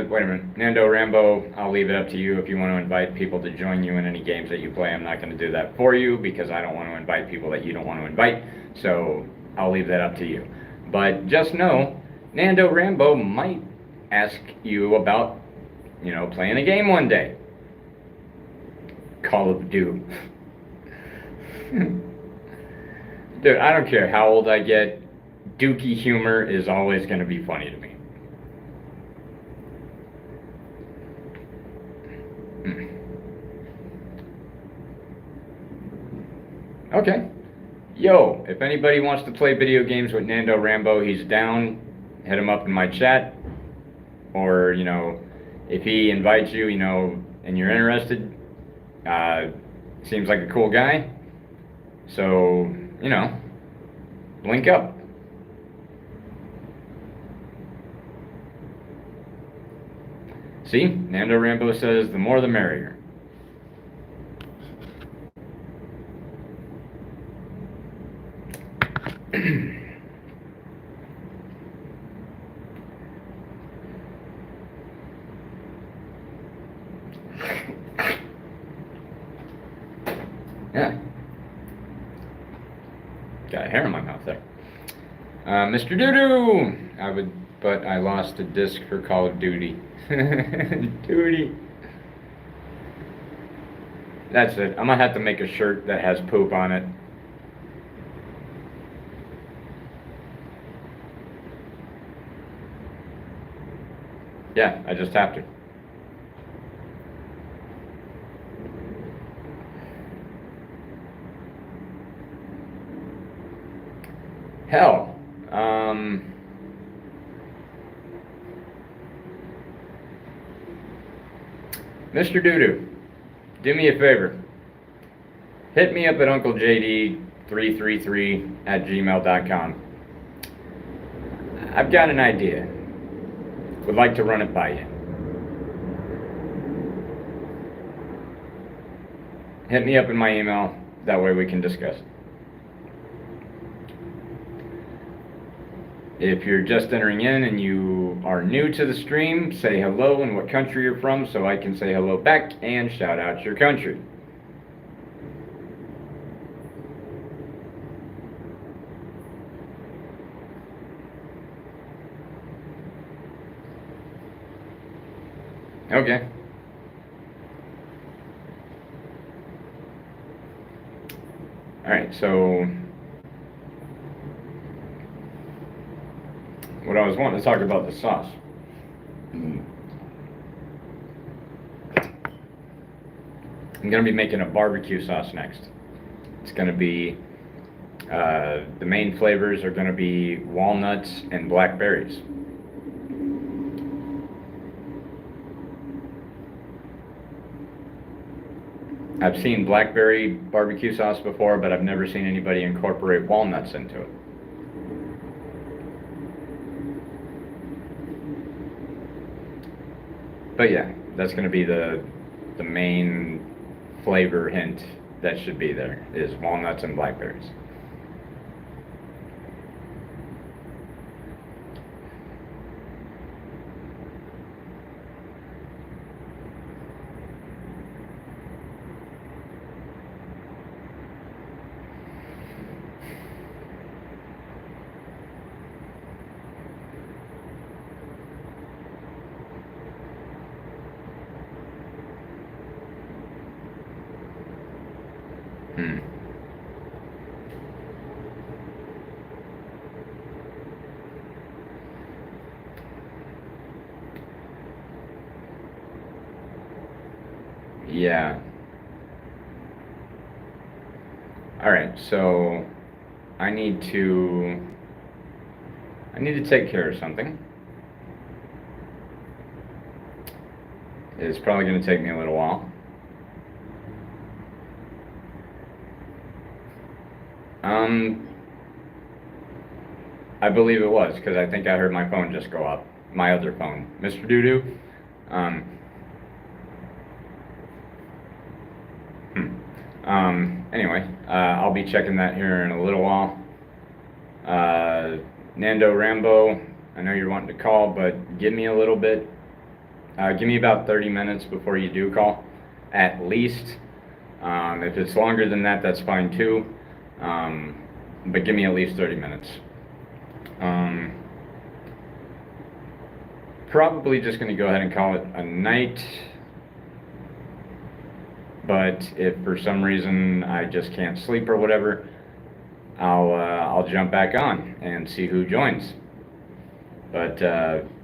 wait a minute, Nando Rambo, I'll leave it up to you if you want to invite people to join you in any games that you play. I'm not going to do that for you because I don't want to invite people that you don't want to invite, so I'll leave that up to you. But just know, Nando Rambo might ask you about, playing a game one day. Call of Duty. Dude, I don't care how old I get, dookie humor is always going to be funny to me. Okay. Yo, if anybody wants to play video games with Nando Rambo, he's down. Hit him up in my chat. Or, if he invites you, and you're interested, seems like a cool guy. So, link up. See, Nando Rambo says the more the merrier. Yeah. Got a hair in my mouth there. Mr. Doodoo! But I lost a disc for Call of Duty. Duty. That's it. I'm gonna have to make a shirt that has poop on it. Yeah, I just have to. Hell, Mr. Doodoo, do me a favor. Hit me up at UncleJD333@gmail.com. I've got an idea. Would like to run it by you. Hit me up in my email. That way we can discuss it. If you're just entering in and you are new to the stream, say hello and what country you're from so I can say hello back and shout out your country. Okay. All right, so what I was wanting to talk about the sauce. I'm going to be making a barbecue sauce next. It's going to be, the main flavors are going to be walnuts and blackberries. I've seen blackberry barbecue sauce before, but I've never seen anybody incorporate walnuts into it. But yeah, that's going to be the main flavor hint that should be there, is walnuts and blackberries. Hmm. Yeah. All right. So I need to take care of something. It's probably going to take me a little while. I believe it was because I think I heard my phone just go up. My other phone, Mr. Doodoo. Um, Anyway, I'll be checking that here in a little while. Nando Rambo, I know you're wanting to call, but give me a little bit. Give me about 30 minutes before you do call, at least. If it's longer than that, that's fine too. But give me at least 30 minutes. Probably just going to go ahead and call it a night. But if for some reason I just can't sleep or whatever, I'll jump back on and see who joins. But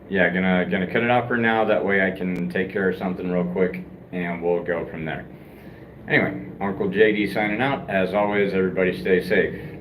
yeah, gonna cut it off for now. That way I can take care of something real quick, and we'll go from there. Anyway, Uncle JD signing out. As always, everybody stay safe.